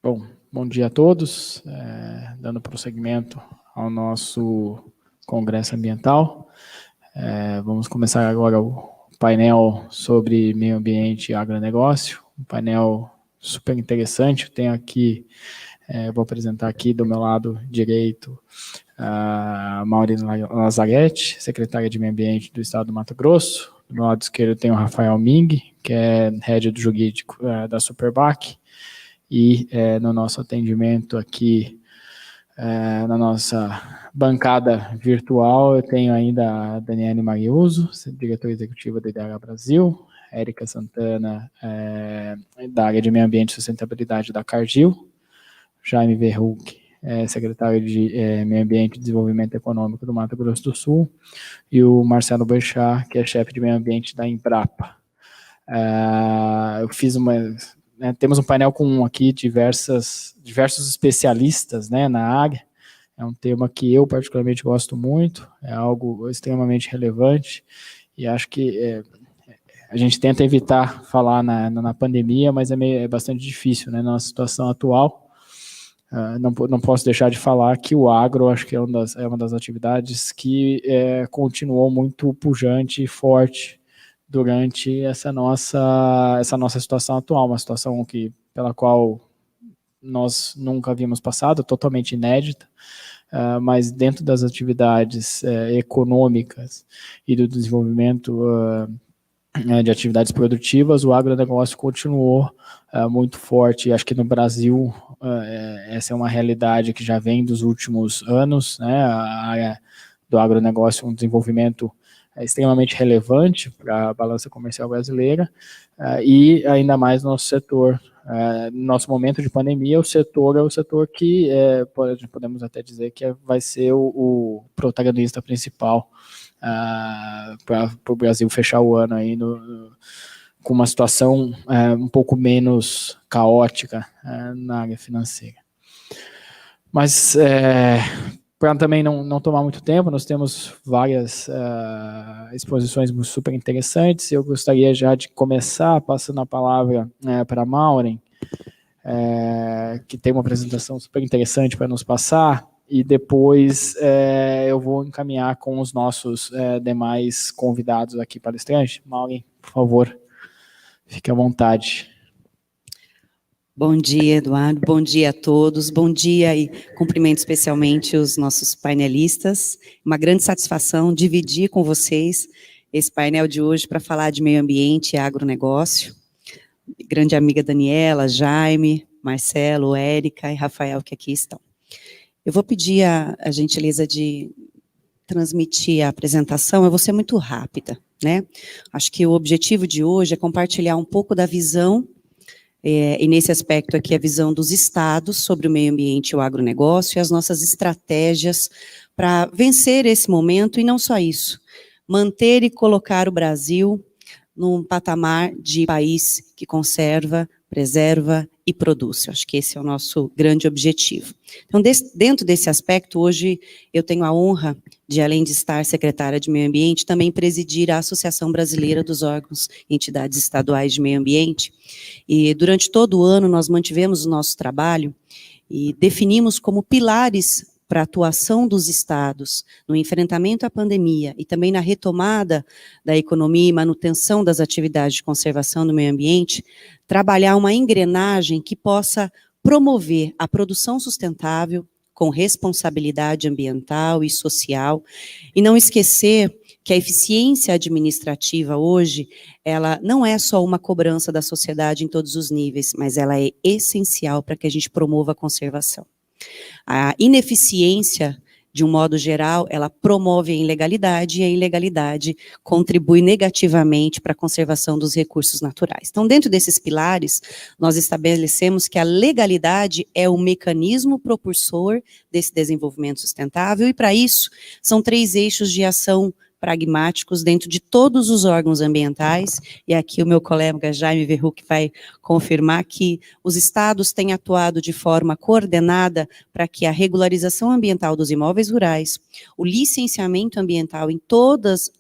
Bom, bom dia a todos, dando prosseguimento ao nosso Congresso Ambiental. Vamos começar agora o painel sobre meio ambiente e agronegócio, um painel super interessante. Eu tenho aqui, vou apresentar aqui do meu lado direito a Maurina Lazzaretti, secretária de Meio Ambiente do Estado do Mato Grosso. Do meu lado esquerdo tem o Rafael Ming, que é head do jurídico da Superbac. E no nosso atendimento aqui, na nossa bancada virtual, eu tenho ainda a Daniele Mariuso, diretora executiva da IDH Brasil, Érica Santana, da área de Meio Ambiente e Sustentabilidade da Cargill, Jaime Verhoek, secretário de Meio Ambiente e Desenvolvimento Econômico do Mato Grosso do Sul, e o Marcelo Bechar, que é chefe de Meio Ambiente da Embrapa. Eu fiz temos um painel com aqui diversos especialistas, né, na área. É um tema que eu particularmente gosto muito, é algo extremamente relevante, e acho que a gente tenta evitar falar na pandemia, mas é bastante difícil, né, na situação atual. Não posso deixar de falar que o agro, acho que é uma das atividades que continuou muito pujante e forte durante essa nossa situação atual, uma situação pela qual nós nunca havíamos passado, totalmente inédita, mas dentro das atividades econômicas e do desenvolvimento de atividades produtivas, o agronegócio continuou muito forte. Acho que no Brasil essa é uma realidade que já vem dos últimos anos, né? A área do agronegócio é um desenvolvimento extremamente relevante para a balança comercial brasileira, e ainda mais no nosso setor. No nosso momento de pandemia, o setor é o setor que podemos até dizer que vai ser o protagonista principal para o Brasil fechar o ano aí com uma situação um pouco menos caótica na área financeira. Mas para também não tomar muito tempo, nós temos várias exposições super interessantes. Eu gostaria já de começar passando a palavra para a Maureen, que tem uma apresentação super interessante para nos passar, e depois eu vou encaminhar com os nossos demais convidados aqui palestrantes. Maureen, por favor, fique à vontade. Bom dia, Eduardo. Bom dia a todos. Bom dia e cumprimento especialmente os nossos painelistas. Uma grande satisfação dividir com vocês esse painel de hoje para falar de meio ambiente e agronegócio. Grande amiga Daniela, Jaime, Marcelo, Érica e Rafael, que aqui estão. Eu vou pedir a gentileza de transmitir a apresentação. Eu vou ser muito rápida, né? Acho que o objetivo de hoje é compartilhar um pouco da visão e nesse aspecto aqui, a visão dos estados sobre o meio ambiente e o agronegócio e as nossas estratégias para vencer esse momento, e não só isso, manter e colocar o Brasil num patamar de país que conserva, preserva e produz. Eu acho que esse é o nosso grande objetivo. Então, dentro desse aspecto, hoje eu tenho a honra de, além de estar secretária de Meio Ambiente, também presidir a Associação Brasileira dos Órgãos e Entidades Estaduais de Meio Ambiente. E durante todo o ano nós mantivemos o nosso trabalho e definimos como pilares para a atuação dos estados no enfrentamento à pandemia e também na retomada da economia e manutenção das atividades de conservação do meio ambiente, trabalhar uma engrenagem que possa promover a produção sustentável com responsabilidade ambiental e social, e não esquecer que a eficiência administrativa hoje, ela não é só uma cobrança da sociedade em todos os níveis, mas ela é essencial para que a gente promova a conservação. A ineficiência, de um modo geral, ela promove a ilegalidade, e a ilegalidade contribui negativamente para a conservação dos recursos naturais. Então, dentro desses pilares, nós estabelecemos que a legalidade é o mecanismo propulsor desse desenvolvimento sustentável, e para isso, são 3 eixos de ação pragmáticos dentro de todos os órgãos ambientais, e aqui o meu colega Jaime Verhoek vai confirmar que os estados têm atuado de forma coordenada para que a regularização ambiental dos imóveis rurais, o licenciamento ambiental em todas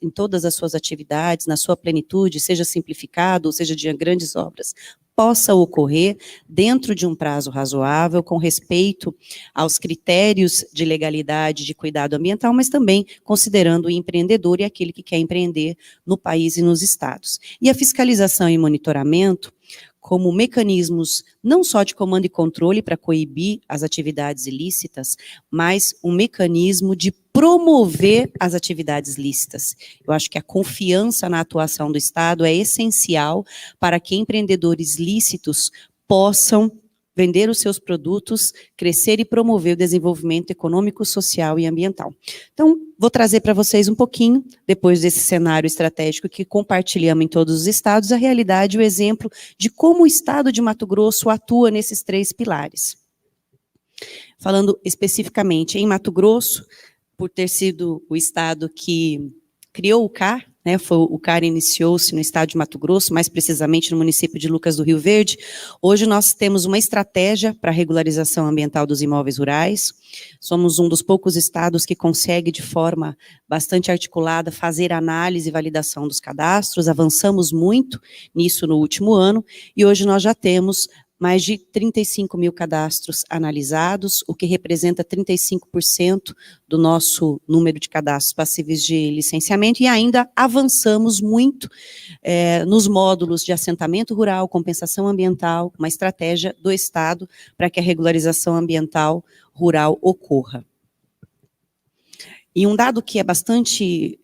as suas atividades, na sua plenitude, seja simplificado, ou seja de grandes obras, possa ocorrer dentro de um prazo razoável, com respeito aos critérios de legalidade de cuidado ambiental, mas também considerando o empreendedor e aquele que quer empreender no país e nos estados. E a fiscalização e monitoramento, como mecanismos não só de comando e controle para coibir as atividades ilícitas, mas um mecanismo de promover as atividades lícitas. Eu acho que a confiança na atuação do Estado é essencial para que empreendedores lícitos possam vender os seus produtos, crescer e promover o desenvolvimento econômico, social e ambiental. Então, vou trazer para vocês um pouquinho, depois desse cenário estratégico que compartilhamos em todos os estados, a realidade e o exemplo de como o estado de Mato Grosso atua nesses 3 pilares. Falando especificamente em Mato Grosso, por ter sido o estado que criou o CAR, o CAR iniciou-se no estado de Mato Grosso, mais precisamente no município de Lucas do Rio Verde. Hoje nós temos uma estratégia para a regularização ambiental dos imóveis rurais. Somos um dos poucos estados que consegue, de forma bastante articulada, fazer análise e validação dos cadastros. Avançamos muito nisso no último ano, e hoje nós já temos mais de 35 mil cadastros analisados, o que representa 35% do nosso número de cadastros passíveis de licenciamento, e ainda avançamos muito nos módulos de assentamento rural, compensação ambiental, uma estratégia do Estado para que a regularização ambiental rural ocorra. E um dado que é bastante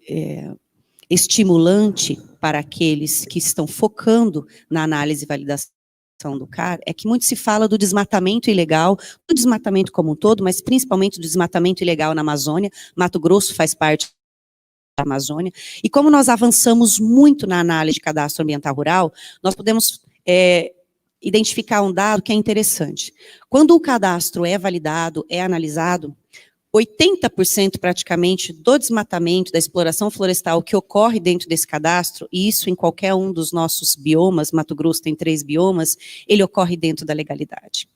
estimulante para aqueles que estão focando na análise e validação do CAR, é que muito se fala do desmatamento ilegal, do desmatamento como um todo, mas principalmente do desmatamento ilegal na Amazônia. Mato Grosso faz parte da Amazônia, e como nós avançamos muito na análise de cadastro ambiental rural, nós podemos identificar um dado que é interessante. Quando o cadastro é validado, é analisado, 80% praticamente do desmatamento, da exploração florestal que ocorre dentro desse cadastro, e isso em qualquer um dos nossos biomas, Mato Grosso tem 3 biomas, ele ocorre dentro da legalidade.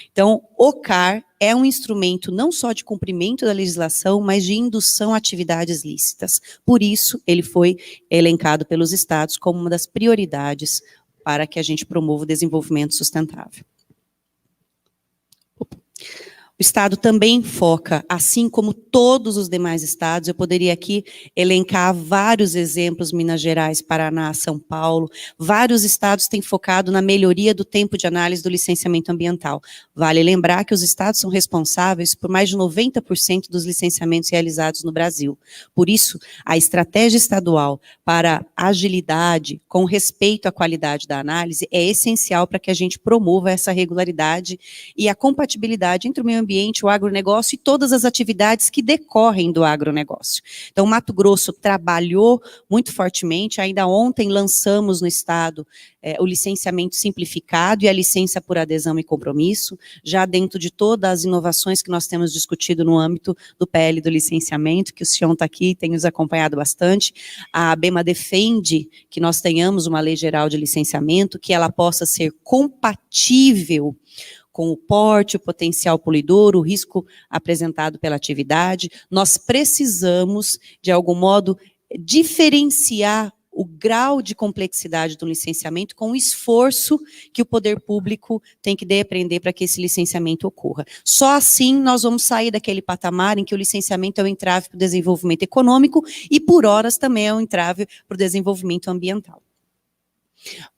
Então, o CAR é um instrumento não só de cumprimento da legislação, mas de indução a atividades lícitas. Por isso, ele foi elencado pelos estados como uma das prioridades para que a gente promova o desenvolvimento sustentável. O Estado também foca, assim como todos os demais estados, eu poderia aqui elencar vários exemplos, Minas Gerais, Paraná, São Paulo, vários estados têm focado na melhoria do tempo de análise do licenciamento ambiental. Vale lembrar que os estados são responsáveis por mais de 90% dos licenciamentos realizados no Brasil. Por isso, a estratégia estadual para agilidade, com respeito à qualidade da análise, é essencial para que a gente promova essa regularidade e a compatibilidade entre o meio ambiente, o agronegócio e todas as atividades que decorrem do agronegócio. Então, Mato Grosso trabalhou muito fortemente, ainda ontem lançamos no estado o licenciamento simplificado e a licença por adesão e compromisso, já dentro de todas as inovações que nós temos discutido no âmbito do PL do licenciamento, que o senhor está aqui e tem nos acompanhado bastante. A ABEMA defende que nós tenhamos uma lei geral de licenciamento, que ela possa ser compatível com o porte, o potencial poluidor, o risco apresentado pela atividade. Nós precisamos, de algum modo, diferenciar o grau de complexidade do licenciamento com o esforço que o poder público tem que depender para que esse licenciamento ocorra. Só assim nós vamos sair daquele patamar em que o licenciamento é um entrave para o desenvolvimento econômico e, por horas, também é um entrave para o desenvolvimento ambiental.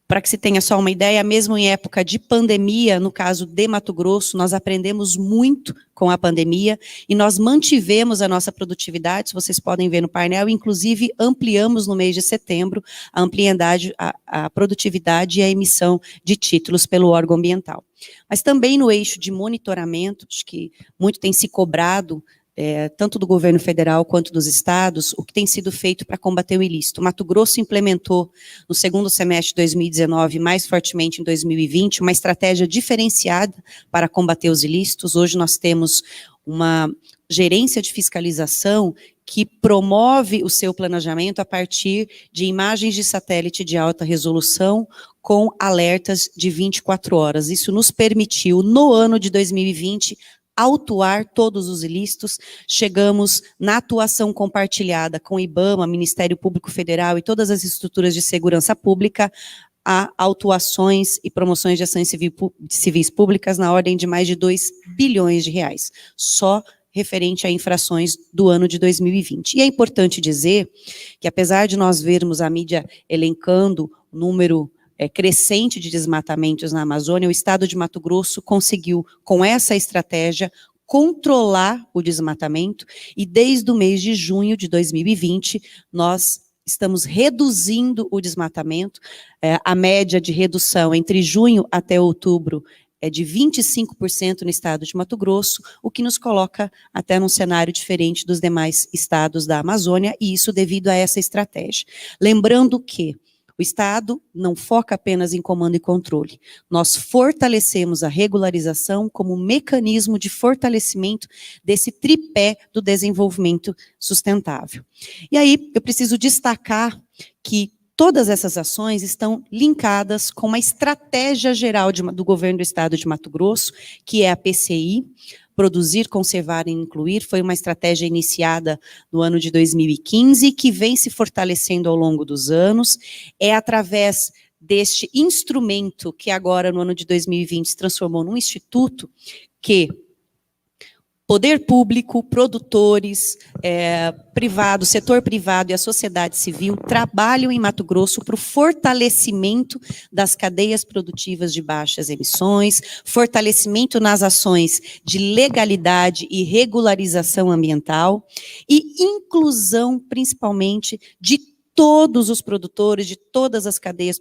Para que se tenha só uma ideia, mesmo em época de pandemia, no caso de Mato Grosso, nós aprendemos muito com a pandemia e nós mantivemos a nossa produtividade, se vocês podem ver no painel, inclusive ampliamos no mês de setembro a produtividade e a emissão de títulos pelo órgão ambiental. Mas também no eixo de monitoramento, acho que muito tem se cobrado, tanto do governo federal quanto dos estados, o que tem sido feito para combater o ilícito. Mato Grosso implementou, no segundo semestre de 2019, mais fortemente em 2020, uma estratégia diferenciada para combater os ilícitos. Hoje nós temos uma gerência de fiscalização que promove o seu planejamento a partir de imagens de satélite de alta resolução com alertas de 24 horas. Isso nos permitiu, no ano de 2020, autuar todos os ilícitos. Chegamos na atuação compartilhada com o IBAMA, Ministério Público Federal e todas as estruturas de segurança pública a autuações e promoções de ações civis públicas na ordem de mais de 2 bilhões de reais, só referente a infrações do ano de 2020. E é importante dizer que, apesar de nós vermos a mídia elencando o número crescente de desmatamentos na Amazônia, o estado de Mato Grosso conseguiu, com essa estratégia, controlar o desmatamento, e desde o mês de junho de 2020, nós estamos reduzindo o desmatamento. A média de redução entre junho até outubro é de 25% no estado de Mato Grosso, o que nos coloca até num cenário diferente dos demais estados da Amazônia, e isso devido a essa estratégia. Lembrando que o Estado não foca apenas em comando e controle. Nós fortalecemos a regularização como mecanismo de fortalecimento desse tripé do desenvolvimento sustentável. E aí, eu preciso destacar que todas essas ações estão linkadas com uma estratégia geral do governo do Estado de Mato Grosso, que é a PCI, Produzir, Conservar e Incluir. Foi uma estratégia iniciada no ano de 2015, que vem se fortalecendo ao longo dos anos. É através deste instrumento que agora, no ano de 2020, se transformou num instituto, que poder público, produtores, privado, setor privado e a sociedade civil trabalham em Mato Grosso para o fortalecimento das cadeias produtivas de baixas emissões, fortalecimento nas ações de legalidade e regularização ambiental e inclusão, principalmente, de todos os produtores, de todas as cadeias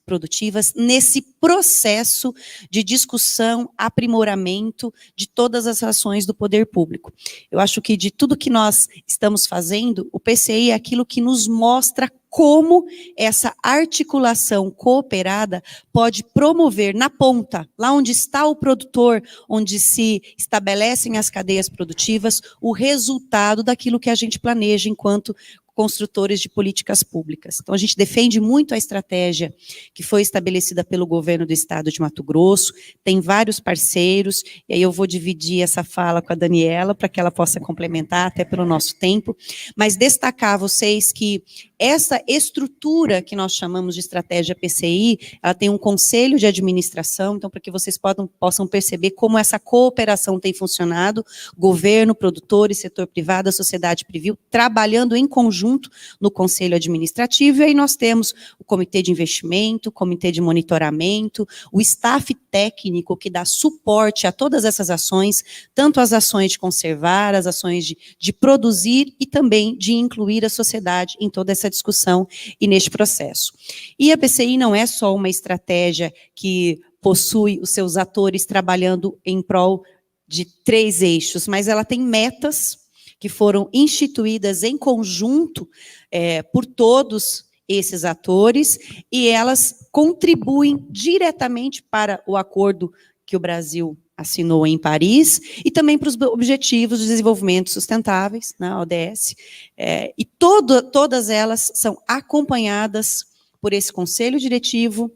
produtivas, nesse processo de discussão, aprimoramento de todas as ações do poder público. Eu acho que de tudo que nós estamos fazendo, o PCI é aquilo que nos mostra como essa articulação cooperada pode promover na ponta, lá onde está o produtor, onde se estabelecem as cadeias produtivas, o resultado daquilo que a gente planeja enquanto construtores de políticas públicas. Então, a gente defende muito a estratégia que foi estabelecida pelo governo do Estado de Mato Grosso, tem vários parceiros, e aí eu vou dividir essa fala com a Daniela, para que ela possa complementar, até pelo nosso tempo, mas destacar a vocês que essa estrutura que nós chamamos de estratégia PCI, ela tem um conselho de administração, então, para que vocês possam perceber como essa cooperação tem funcionado, governo, produtores, setor privado, a sociedade civil, trabalhando em conjunto no Conselho Administrativo, e aí nós temos o Comitê de Investimento, o Comitê de Monitoramento, o staff técnico que dá suporte a todas essas ações, tanto as ações de conservar, as ações de produzir e também de incluir a sociedade em toda essa discussão e neste processo. E a PCI não é só uma estratégia que possui os seus atores trabalhando em prol de 3 eixos, mas ela tem metas que foram instituídas em conjunto por todos esses atores, e elas contribuem diretamente para o acordo que o Brasil assinou em Paris, e também para os Objetivos de Desenvolvimento Sustentáveis, na ODS, e todas elas são acompanhadas por esse conselho diretivo,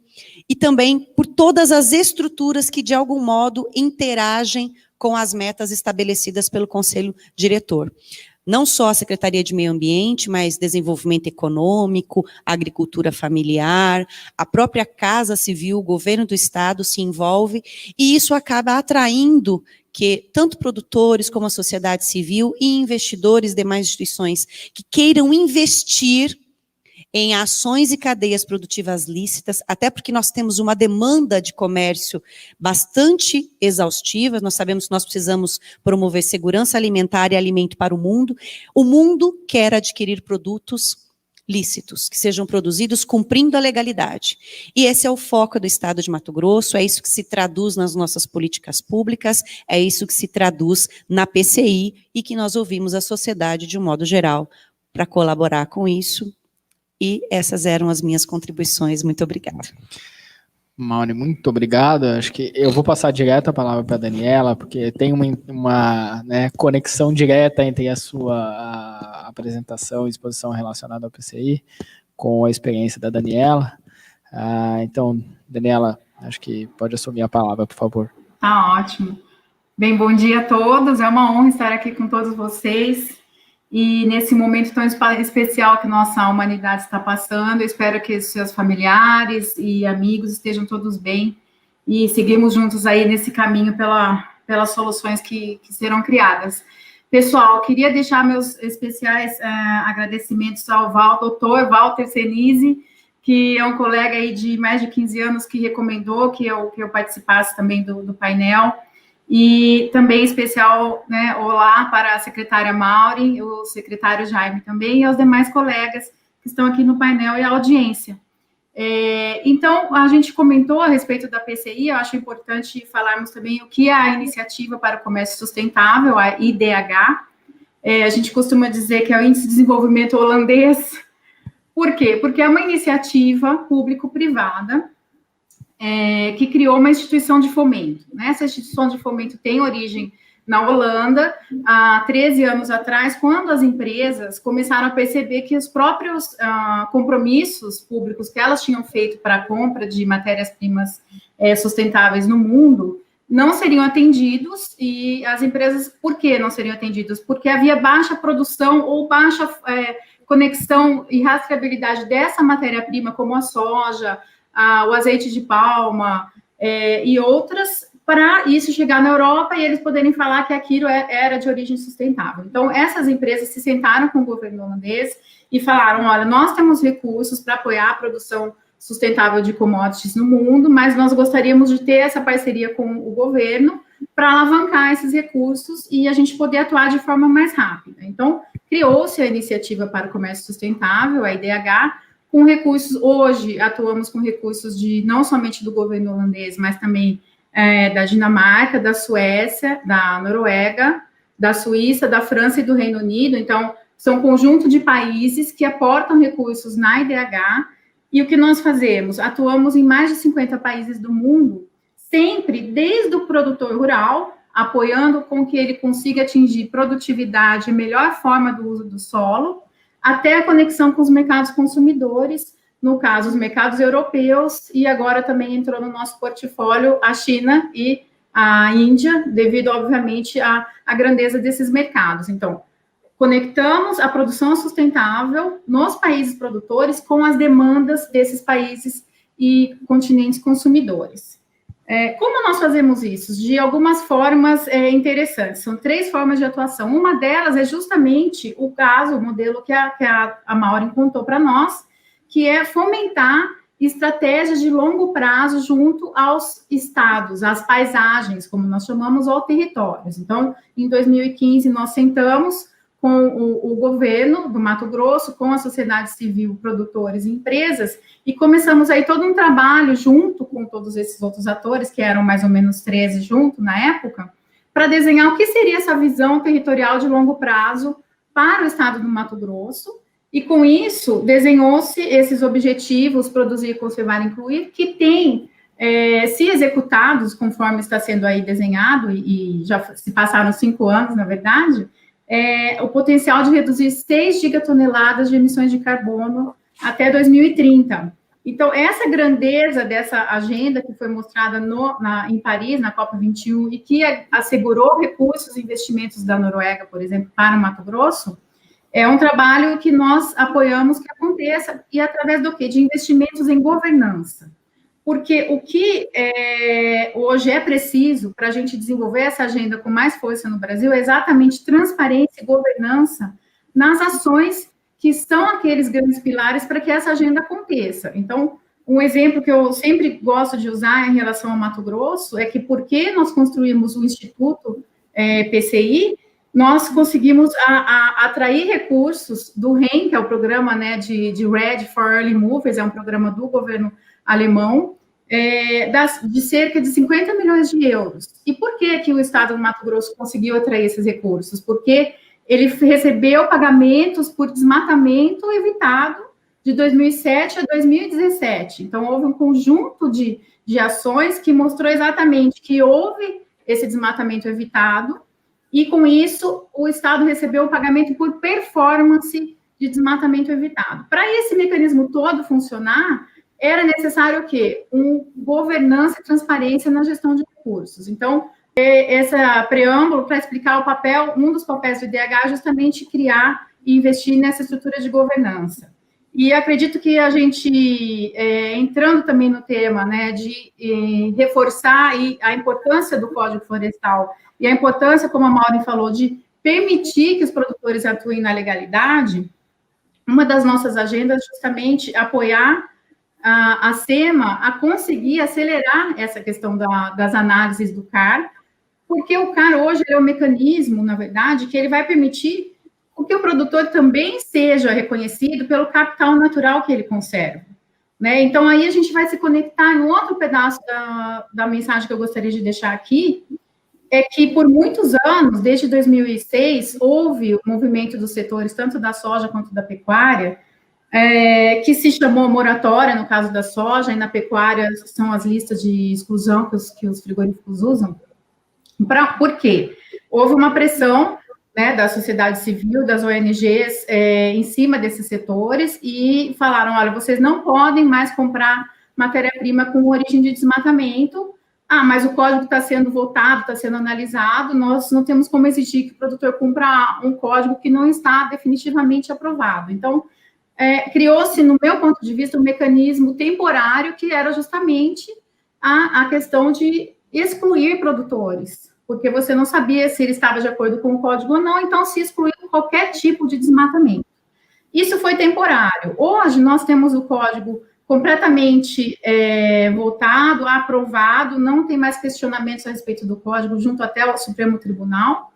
e também por todas as estruturas que, de algum modo, interagem com as metas estabelecidas pelo Conselho Diretor. Não só a Secretaria de Meio Ambiente, mas Desenvolvimento Econômico, Agricultura Familiar, a própria Casa Civil, o Governo do Estado se envolve, e isso acaba atraindo que tanto produtores como a sociedade civil e investidores, demais instituições que queiram investir em ações e cadeias produtivas lícitas, até porque nós temos uma demanda de comércio bastante exaustiva, nós sabemos que nós precisamos promover segurança alimentar e alimento para o mundo quer adquirir produtos lícitos, que sejam produzidos cumprindo a legalidade. E esse é o foco do Estado de Mato Grosso, é isso que se traduz nas nossas políticas públicas, é isso que se traduz na PCI, e que nós ouvimos a sociedade de um modo geral para colaborar com isso. E essas eram as minhas contribuições. Muito obrigada. Mauri, muito obrigado. Acho que eu vou passar direto a palavra para a Daniela, porque tem uma conexão direta entre a sua apresentação e exposição relacionada ao PCI com a experiência da Daniela. Então, Daniela, acho que pode assumir a palavra, por favor. Tá ótimo. Bem, bom dia a todos. É uma honra estar aqui com todos vocês. e nesse momento tão especial que nossa humanidade está passando, eu espero que seus familiares e amigos estejam todos bem e seguimos juntos aí nesse caminho pelas soluções que serão criadas. Pessoal, queria deixar meus especiais agradecimentos ao doutor Walter Senise, que é um colega aí de mais de 15 anos que recomendou que eu participasse também do painel, e também especial, né, olá para a secretária Maureen, o secretário Jaime também, e aos demais colegas que estão aqui no painel e a audiência. Então, a gente comentou a respeito da PCI, eu acho importante falarmos também o que é a Iniciativa para o Comércio Sustentável, a IDH. A gente costuma dizer que é o Índice de Desenvolvimento Holandês. Por quê? Porque é uma iniciativa público-privada que criou uma instituição de fomento. Né? Essa instituição de fomento tem origem na Holanda, há 13 anos atrás, quando as empresas começaram a perceber que os próprios compromissos públicos que elas tinham feito para a compra de matérias-primas sustentáveis no mundo não seriam atendidos, e as empresas, por que não seriam atendidos? Porque havia baixa produção ou baixa conexão e rastreabilidade dessa matéria-prima, como a soja, o azeite de palma e outras, para isso chegar na Europa e eles poderem falar que aquilo era de origem sustentável. Então, essas empresas se sentaram com o governo holandês e falaram, olha, nós temos recursos para apoiar a produção sustentável de commodities no mundo, mas nós gostaríamos de ter essa parceria com o governo para alavancar esses recursos e a gente poder atuar de forma mais rápida. Então, criou-se a Iniciativa para o Comércio Sustentável, a IDH, com recursos, hoje atuamos com recursos não somente do governo holandês, mas também da Dinamarca, da Suécia, da Noruega, da Suíça, da França e do Reino Unido. Então, são um conjunto de países que aportam recursos na IDH, e o que nós fazemos? Atuamos em mais de 50 países do mundo, sempre desde o produtor rural, apoiando com que ele consiga atingir produtividade e melhor forma do uso do solo, até a conexão com os mercados consumidores, no caso, os mercados europeus, e agora também entrou no nosso portfólio a China e a Índia, devido, obviamente, à grandeza desses mercados. Então, conectamos a produção sustentável nos países produtores com as demandas desses países e continentes consumidores. Como nós fazemos isso? De algumas formas interessantes. São 3 formas de atuação. Uma delas é justamente o modelo que a Maureen contou para nós, que é fomentar estratégias de longo prazo junto aos estados, às paisagens, como nós chamamos, ou territórios. Então, em 2015, nós sentamos com o governo do Mato Grosso, com a sociedade civil, produtores e empresas, e começamos aí todo um trabalho junto com todos esses outros atores, que eram mais ou menos 13 junto na época, para desenhar o que seria essa visão territorial de longo prazo para o estado do Mato Grosso, e com isso desenhou-se esses objetivos, produzir, conservar, incluir, que tem, se executados conforme está sendo aí desenhado, e já se passaram 5 anos, na verdade, o potencial de reduzir 6 gigatoneladas de emissões de carbono até 2030. Então, essa grandeza dessa agenda que foi mostrada em Paris, na COP21, e que assegurou recursos e investimentos da Noruega, por exemplo, para o Mato Grosso, é um trabalho que nós apoiamos que aconteça, e através do quê? De investimentos em governança. Porque o que hoje é preciso para a gente desenvolver essa agenda com mais força no Brasil é exatamente transparência e governança nas ações que são aqueles grandes pilares para que essa agenda aconteça. Então, um exemplo que eu sempre gosto de usar em relação ao Mato Grosso é que, porque nós construímos o Instituto PCI, nós conseguimos atrair recursos do REN, que é o programa, né, de RED for Early Movers, é um programa do governo alemão, de cerca de 50 milhões de euros. E por que o estado do Mato Grosso conseguiu atrair esses recursos? Porque ele recebeu pagamentos por desmatamento evitado de 2007 a 2017. Então, houve um conjunto de ações que mostrou exatamente que houve esse desmatamento evitado, e com isso o estado recebeu o pagamento por performance de desmatamento evitado. Para esse mecanismo todo funcionar, era necessário o quê? Governança e transparência na gestão de recursos. Então, essa preâmbulo para explicar o papel, um dos papéis do IDH é justamente criar e investir nessa estrutura de governança. E acredito que a gente, entrando também no tema, né, de reforçar a importância do Código Florestal e a importância, como a Maureen falou, de permitir que os produtores atuem na legalidade, uma das nossas agendas é justamente apoiar a SEMA a conseguir acelerar essa questão das análises do CAR, porque o CAR hoje é um mecanismo, na verdade, que ele vai permitir que o produtor também seja reconhecido pelo capital natural que ele conserva, né? Então, aí a gente vai se conectar em outro pedaço da mensagem que eu gostaria de deixar aqui, é que por muitos anos, desde 2006, houve o movimento dos setores, tanto da soja quanto da pecuária, que se chamou moratória, no caso da soja, e na pecuária são as listas de exclusão que os frigoríficos usam. Por quê? Houve uma pressão, né, da sociedade civil, das ONGs, em cima desses setores, e falaram, olha, vocês não podem mais comprar matéria-prima com origem de desmatamento. Mas o código está sendo votado, está sendo analisado, nós não temos como exigir que o produtor cumpra um código que não está definitivamente aprovado. Então, criou-se, no meu ponto de vista, um mecanismo temporário que era justamente a questão de excluir produtores, porque você não sabia se ele estava de acordo com o código ou não, então se excluiu qualquer tipo de desmatamento. Isso foi temporário. Hoje, nós temos o código completamente votado, aprovado, não tem mais questionamentos a respeito do código, junto até ao Supremo Tribunal,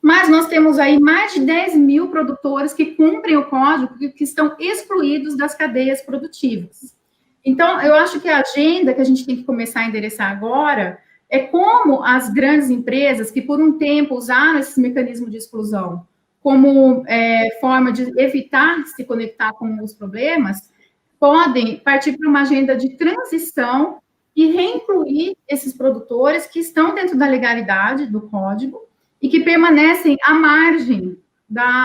mas nós temos aí mais de 10 mil produtores que cumprem o código e que estão excluídos das cadeias produtivas. Então, eu acho que a agenda que a gente tem que começar a endereçar agora é como as grandes empresas, que por um tempo usaram esse mecanismo de exclusão como forma de evitar se conectar com os problemas, podem partir para uma agenda de transição e reincluir esses produtores que estão dentro da legalidade do código e que permanecem à margem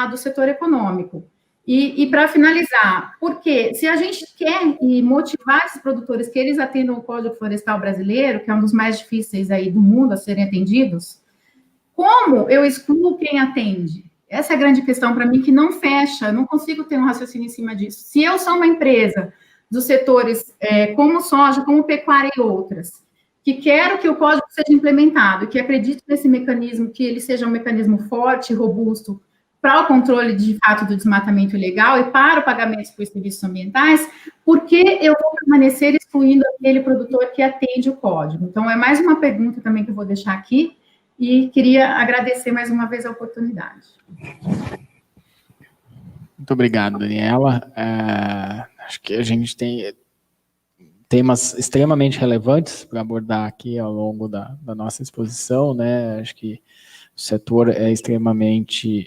do setor econômico. E para finalizar, porque se a gente quer motivar esses produtores que eles atendam o Código Florestal Brasileiro, que é um dos mais difíceis aí do mundo a serem atendidos, como eu excluo quem atende? Essa é a grande questão para mim, que não fecha, eu não consigo ter um raciocínio em cima disso. Se eu sou uma empresa dos setores como soja, como pecuária e outras, que quero que o código seja implementado e que acredito nesse mecanismo, que ele seja um mecanismo forte e robusto para o controle, de fato, do desmatamento ilegal e para o pagamento por serviços ambientais, por que eu vou permanecer excluindo aquele produtor que atende o código? Então, é mais uma pergunta também que eu vou deixar aqui, e queria agradecer mais uma vez a oportunidade. Muito obrigado, Daniela. Acho que a gente tem temas extremamente relevantes para abordar aqui ao longo da nossa exposição, né? Acho que o setor é extremamente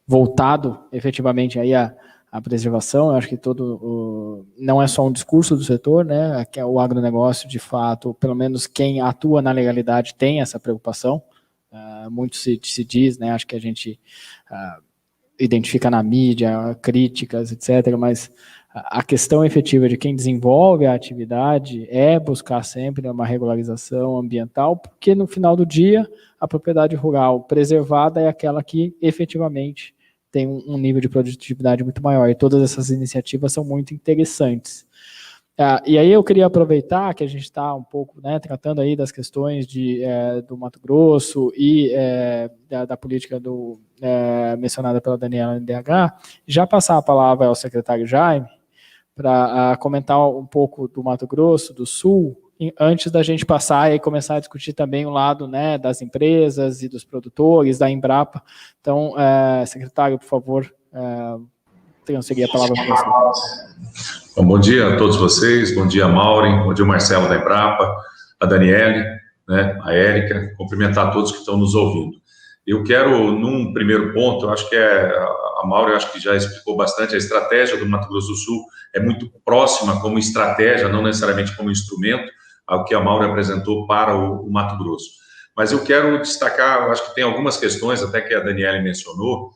voltado, efetivamente, aí à preservação. Eu acho que não é só um discurso do setor, né? Que é o agronegócio, de fato, pelo menos quem atua na legalidade tem essa preocupação. Muito se diz, né? Acho que a gente identifica na mídia críticas, etc., mas a questão efetiva de quem desenvolve a atividade é buscar sempre uma regularização ambiental, porque no final do dia a propriedade rural preservada é aquela que efetivamente tem um nível de produtividade muito maior, e todas essas iniciativas são muito interessantes. E aí eu queria aproveitar que a gente está um pouco, né, tratando aí das questões do Mato Grosso e da política mencionada pela Daniela no DH, já passar a palavra ao secretário Jaime para comentar um pouco do Mato Grosso, do Sul, antes da gente passar e começar a discutir também o lado, né, das empresas e dos produtores, da Embrapa. Então, secretário, por favor, transferir a palavra para você. Bom, bom dia a todos vocês, bom dia, Maureen, bom dia, Marcelo da Embrapa, a Daniele, né, a Érica, cumprimentar todos que estão nos ouvindo. Eu quero, num primeiro ponto, eu acho que a Maureen, acho que já explicou bastante, a estratégia do Mato Grosso do Sul é muito próxima como estratégia, não necessariamente como instrumento, ao que a Maureen apresentou para o Mato Grosso. Mas eu quero destacar, eu acho que tem algumas questões, até que a Daniele mencionou,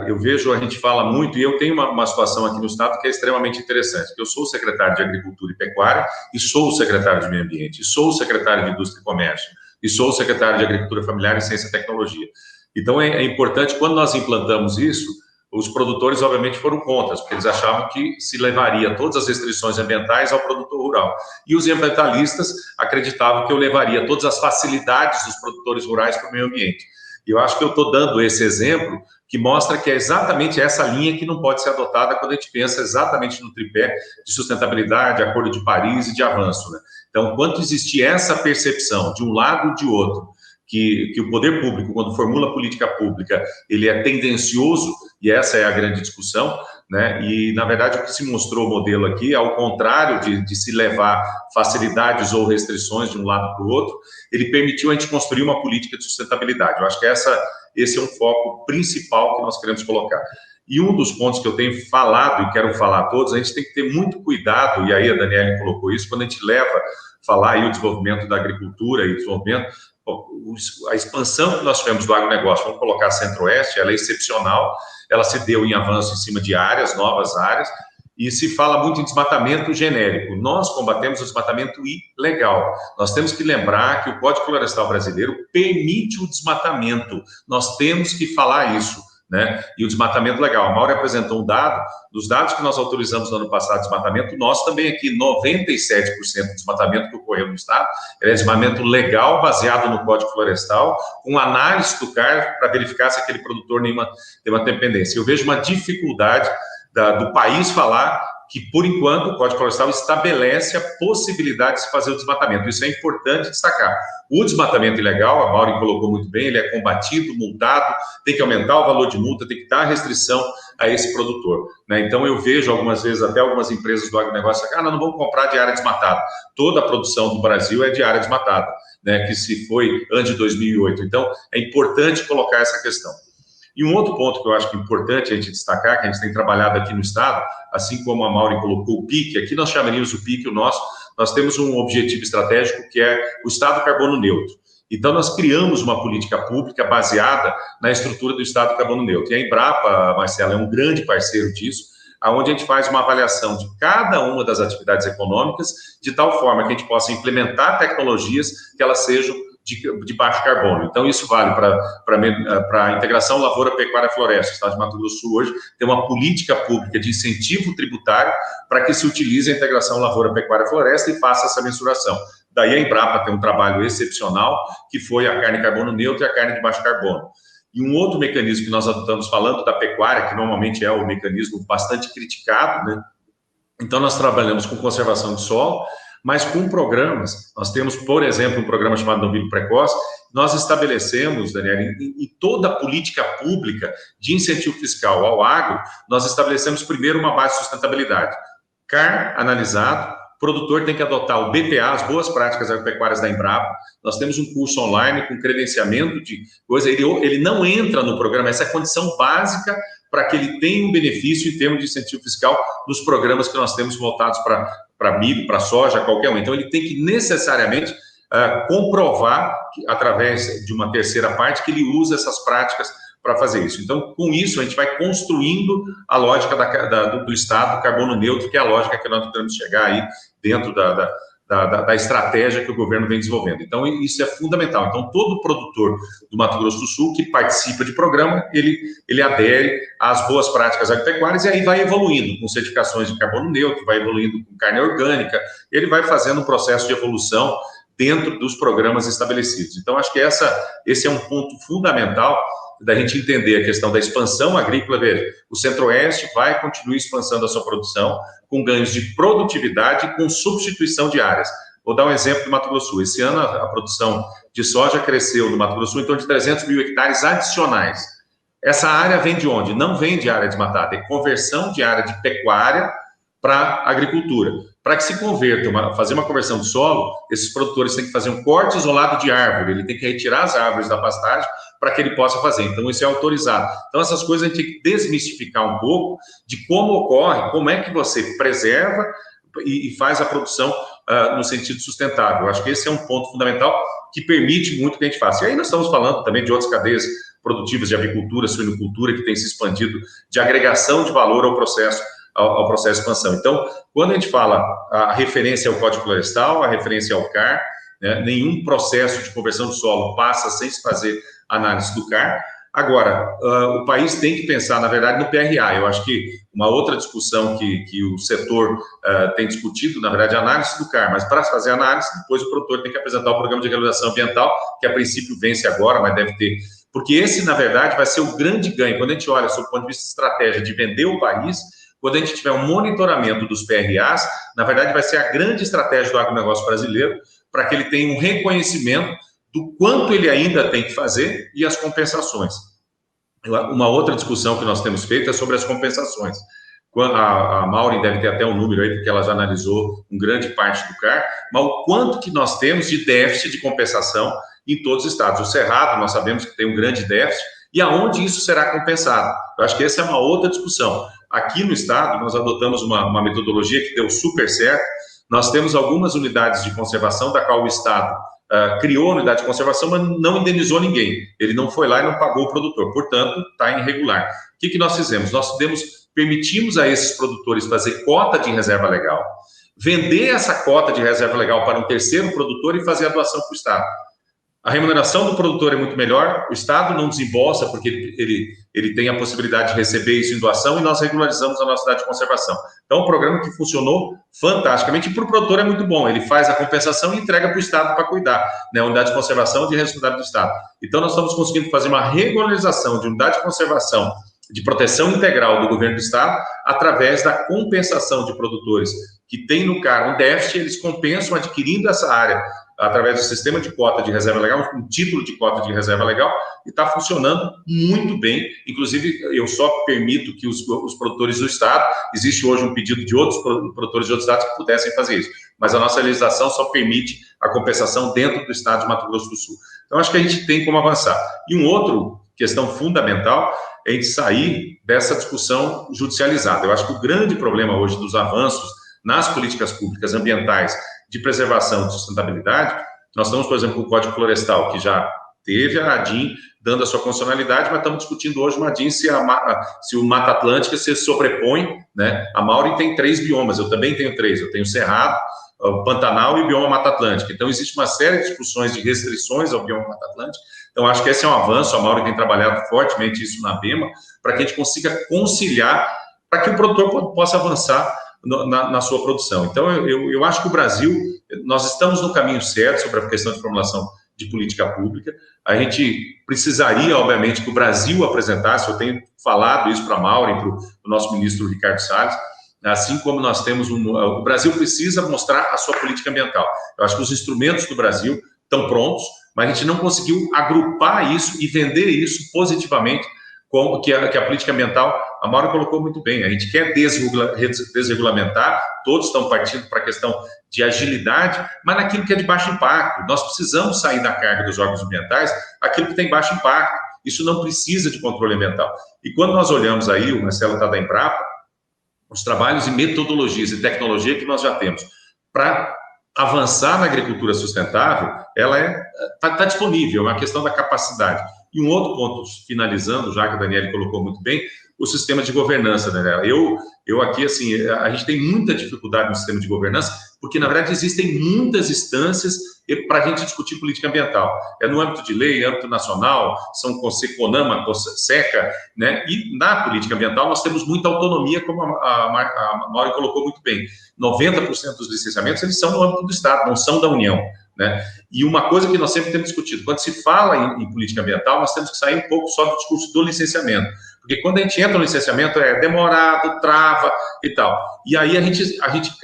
eu vejo, a gente fala muito, e eu tenho uma situação aqui no Estado que é extremamente interessante, que eu sou o secretário de Agricultura e Pecuária, e sou o secretário de Meio Ambiente, e sou o secretário de Indústria e Comércio, e sou o secretário de Agricultura Familiar e Ciência e Tecnologia. Então, é importante, quando nós implantamos isso, os produtores, obviamente, foram contra, porque eles achavam que se levaria todas as restrições ambientais ao produtor rural. E os ambientalistas acreditavam que eu levaria todas as facilidades dos produtores rurais para o meio ambiente. E eu acho que eu estou dando esse exemplo que mostra que é exatamente essa linha que não pode ser adotada quando a gente pensa exatamente no tripé de sustentabilidade, Acordo de Paris e de avanço, né? Então, quando existir essa percepção de um lado ou de outro, que o poder público, quando formula política pública, ele é tendencioso, e essa é a grande discussão, né? E, na verdade, o que se mostrou o modelo aqui, ao contrário de se levar facilidades ou restrições de um lado para o outro, ele permitiu a gente construir uma política de sustentabilidade. Eu acho que esse é um foco principal que nós queremos colocar. E um dos pontos que eu tenho falado, e quero falar a todos, a gente tem que ter muito cuidado, e aí a Daniela colocou isso, quando a gente falar aí o desenvolvimento da agricultura e o desenvolvimento, a expansão que nós tivemos do agronegócio, vamos colocar Centro-Oeste, ela é excepcional, ela se deu em avanço em cima de áreas, novas áreas, e se fala muito em desmatamento genérico. Nós combatemos o desmatamento ilegal. Nós temos que lembrar que o Código Florestal brasileiro permite o desmatamento. Nós temos que falar isso, né? E o desmatamento legal. A Maura apresentou um dado, dos dados que nós autorizamos no ano passado, desmatamento, nós também aqui, 97% do desmatamento que ocorreu no estado, é desmatamento legal, baseado no Código Florestal, com análise do CAR para verificar se aquele produtor tem uma dependência. Eu vejo uma dificuldade do país falar que, por enquanto, o Código Florestal estabelece a possibilidade de se fazer o desmatamento. Isso é importante destacar. O desmatamento ilegal, a Maureen colocou muito bem, ele é combatido, multado, tem que aumentar o valor de multa, tem que dar restrição a esse produtor, né? Então, eu vejo algumas vezes, até algumas empresas do agronegócio, não vamos comprar de área desmatada. Toda a produção do Brasil é de área desmatada, né? Que se foi antes de 2008. Então, é importante colocar essa questão. E um outro ponto que eu acho que é importante a gente destacar, que a gente tem trabalhado aqui no Estado, assim como a Maureen colocou o PIC, aqui nós chamaríamos o PIC, nós temos um objetivo estratégico que é o Estado carbono neutro. Então, nós criamos uma política pública baseada na estrutura do Estado carbono neutro. E a Embrapa, Marcelo, é um grande parceiro disso, onde a gente faz uma avaliação de cada uma das atividades econômicas, de tal forma que a gente possa implementar tecnologias que elas sejam de baixo carbono. Então, isso vale para a integração lavoura-pecuária-floresta. O Estado de Mato Grosso do Sul hoje tem uma política pública de incentivo tributário para que se utilize a integração lavoura-pecuária-floresta e faça essa mensuração. Daí a Embrapa tem um trabalho excepcional, que foi a carne carbono neutro e a carne de baixo carbono. E um outro mecanismo que nós estamos falando da pecuária, que normalmente é o mecanismo bastante criticado, né? Então, nós trabalhamos com conservação de solo, mas com programas. Nós temos, por exemplo, um programa chamado Novilho Precoce. Nós estabelecemos, Daniela, em toda a política pública de incentivo fiscal ao agro, nós estabelecemos primeiro uma base de sustentabilidade. CAR analisado, o produtor tem que adotar o BPA, as boas práticas agropecuárias da Embrapa. Nós temos um curso online com credenciamento de coisa. Ele não entra no programa, essa é a condição básica para que ele tenha um benefício em termos de incentivo fiscal nos programas que nós temos voltados para milho, para soja, qualquer um. Então, ele tem que necessariamente comprovar, através de uma terceira parte, que ele usa essas práticas para fazer isso. Então, com isso, a gente vai construindo a lógica do Estado carbono neutro, que é a lógica que nós temos chegar aí dentro da estratégia que o governo vem desenvolvendo. Então, isso é fundamental. Então, todo produtor do Mato Grosso do Sul que participa de programa, ele adere às boas práticas agropecuárias e aí vai evoluindo com certificações de carbono neutro, vai evoluindo com carne orgânica, ele vai fazendo um processo de evolução dentro dos programas estabelecidos. Então, acho que esse é um ponto fundamental da gente entender a questão da expansão agrícola. Veja, o Centro-Oeste vai continuar expansando a sua produção com ganhos de produtividade e com substituição de áreas. Vou dar um exemplo do Mato Grosso do Sul. Esse ano, a produção de soja cresceu no Mato Grosso do Sul em torno de 300 mil hectares adicionais. Essa área vem de onde? Não vem de área desmatada, é conversão de área de pecuária para agricultura. Para que se converta, fazer uma conversão de solo, esses produtores têm que fazer um corte isolado de árvore, ele tem que retirar as árvores da pastagem para que ele possa fazer. Então, isso é autorizado. Então, essas coisas a gente tem que desmistificar um pouco de como ocorre, como é que você preserva e faz a produção no sentido sustentável. Eu acho que esse é um ponto fundamental que permite muito que a gente faça. E aí nós estamos falando também de outras cadeias produtivas de avicultura, suinocultura, que tem se expandido, de agregação de valor ao processo de expansão. Então, quando a gente fala a referência ao Código Florestal, a referência ao CAR, né, nenhum processo de conversão de solo passa sem se fazer análise do CAR. Agora, o país tem que pensar, na verdade, no PRA. Eu acho que uma outra discussão que o setor tem discutido, na verdade, é a análise do CAR, mas para fazer a análise, depois o produtor tem que apresentar o programa de regularização ambiental, que a princípio vence agora, mas deve ter... Porque esse, na verdade, vai ser o grande ganho. Quando a gente olha, sob o ponto de vista de estratégia de vender o país, quando a gente tiver um monitoramento dos PRAs, na verdade, vai ser a grande estratégia do agronegócio brasileiro, para que ele tenha um reconhecimento do quanto ele ainda tem que fazer e as compensações. Uma outra discussão que nós temos feito é sobre as compensações. A Maureen deve ter até um número aí, porque ela já analisou uma grande parte do CAR, mas o quanto que nós temos de déficit de compensação em todos os estados. O Cerrado, nós sabemos que tem um grande déficit, e aonde isso será compensado? Eu acho que essa é uma outra discussão. Aqui no estado, nós adotamos uma metodologia que deu super certo. Nós temos algumas unidades de conservação, da qual o estado criou a unidade de conservação, mas não indenizou ninguém. Ele não foi lá e não pagou o produtor, portanto, está irregular. O que nós fizemos? Nós permitimos a esses produtores fazer cota de reserva legal, vender essa cota de reserva legal para um terceiro produtor e fazer a doação para o estado. A remuneração do produtor é muito melhor, o estado não desembolsa, porque ele tem a possibilidade de receber isso em doação, e nós regularizamos a nossa unidade de conservação. Então, é um programa que funcionou fantasticamente, e para o produtor é muito bom, ele faz a compensação e entrega para o estado para cuidar, né? A unidade de conservação de responsabilidade do estado. Então, nós estamos conseguindo fazer uma regularização de unidade de conservação de proteção integral do governo do estado, através da compensação de produtores que têm no CAR um déficit, eles compensam adquirindo essa área através do sistema de cota de reserva legal, um título de cota de reserva legal, e está funcionando muito bem. Inclusive, eu só permito que os produtores do estado, existe hoje um pedido de outros produtores de outros estados que pudessem fazer isso, mas a nossa legislação só permite a compensação dentro do estado de Mato Grosso do Sul. Então, acho que a gente tem como avançar. E uma outra questão fundamental é a gente sair dessa discussão judicializada. Eu acho que o grande problema hoje dos avanços nas políticas públicas ambientais de preservação e sustentabilidade, nós estamos, por exemplo, com o Código Florestal, que já teve a ADIM dando a sua constitucionalidade, mas estamos discutindo hoje uma ADIM se o Mata Atlântica se sobrepõe, né? A Maureen tem 3 biomas, eu também tenho 3, eu tenho Cerrado, o Pantanal e o bioma Mata Atlântica. Então, existe uma série de discussões de restrições ao bioma Mata Atlântica. Então, acho que esse é um avanço, a Maureen tem trabalhado fortemente isso na BEMA, para que a gente consiga conciliar, para que o produtor possa avançar na sua produção. Então, eu acho que o Brasil, nós estamos no caminho certo sobre a questão de formulação de política pública. A gente precisaria, obviamente, que o Brasil apresentasse, eu tenho falado isso para a Maureen, para o nosso ministro Ricardo Salles, assim como nós temos o Brasil precisa mostrar a sua política ambiental. Eu acho que os instrumentos do Brasil estão prontos, mas a gente não conseguiu agrupar isso e vender isso positivamente, como que a política ambiental, a Maureen colocou muito bem, a gente quer desregulamentar, todos estão partindo para a questão de agilidade, mas naquilo que é de baixo impacto. Nós precisamos sair da carga dos órgãos ambientais aquilo que tem baixo impacto. Isso não precisa de controle ambiental. E quando nós olhamos aí, o Marcelo está da Embrapa, os trabalhos e metodologias e tecnologia que nós já temos para avançar na agricultura sustentável, ela está disponível, é uma questão da capacidade. E um outro ponto, finalizando, já que a Daniele colocou muito bem, o sistema de governança, Daniela. Eu aqui, assim, a gente tem muita dificuldade no sistema de governança, porque, na verdade, existem muitas instâncias para a gente discutir política ambiental. É no âmbito de lei, âmbito nacional, são CONAMA, SECA, né? E na política ambiental nós temos muita autonomia, como a Maureen colocou muito bem. 90% dos licenciamentos, eles são no âmbito do Estado, não são da União, né? E uma coisa que nós sempre temos discutido, quando se fala em política ambiental, nós temos que sair um pouco só do discurso do licenciamento, porque quando a gente entra no licenciamento é demorado, trava e tal, e aí a gente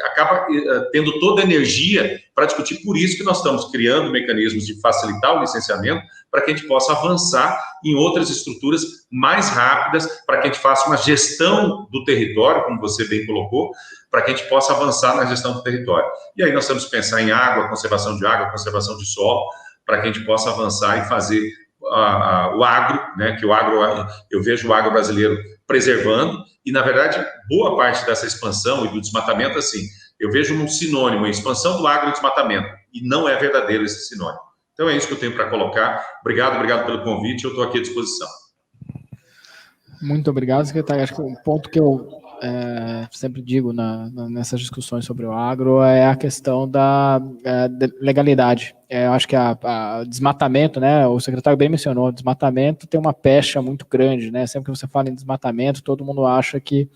acaba tendo toda a energia para discutir. Por isso que nós estamos criando mecanismos de facilitar o licenciamento, para que a gente possa avançar em outras estruturas mais rápidas, para que a gente faça uma gestão do território, como você bem colocou, para que a gente possa avançar na gestão do território. E aí nós temos que pensar em água, conservação de solo, para que a gente possa avançar e fazer o agro, né, que o agro, eu vejo o agro brasileiro preservando, e na verdade, boa parte dessa expansão e do desmatamento, assim, eu vejo um sinônimo, a expansão do agro e desmatamento, e não é verdadeiro esse sinônimo. Então é isso que eu tenho para colocar. Obrigado pelo convite, eu estou aqui à disposição. Muito obrigado, secretário. Acho que o ponto que eu sempre digo nessas discussões sobre o agro é a questão da legalidade. Eu acho que a desmatamento, né, o secretário bem mencionou, desmatamento tem uma pecha muito grande, né? Sempre que você fala em desmatamento, todo mundo acha que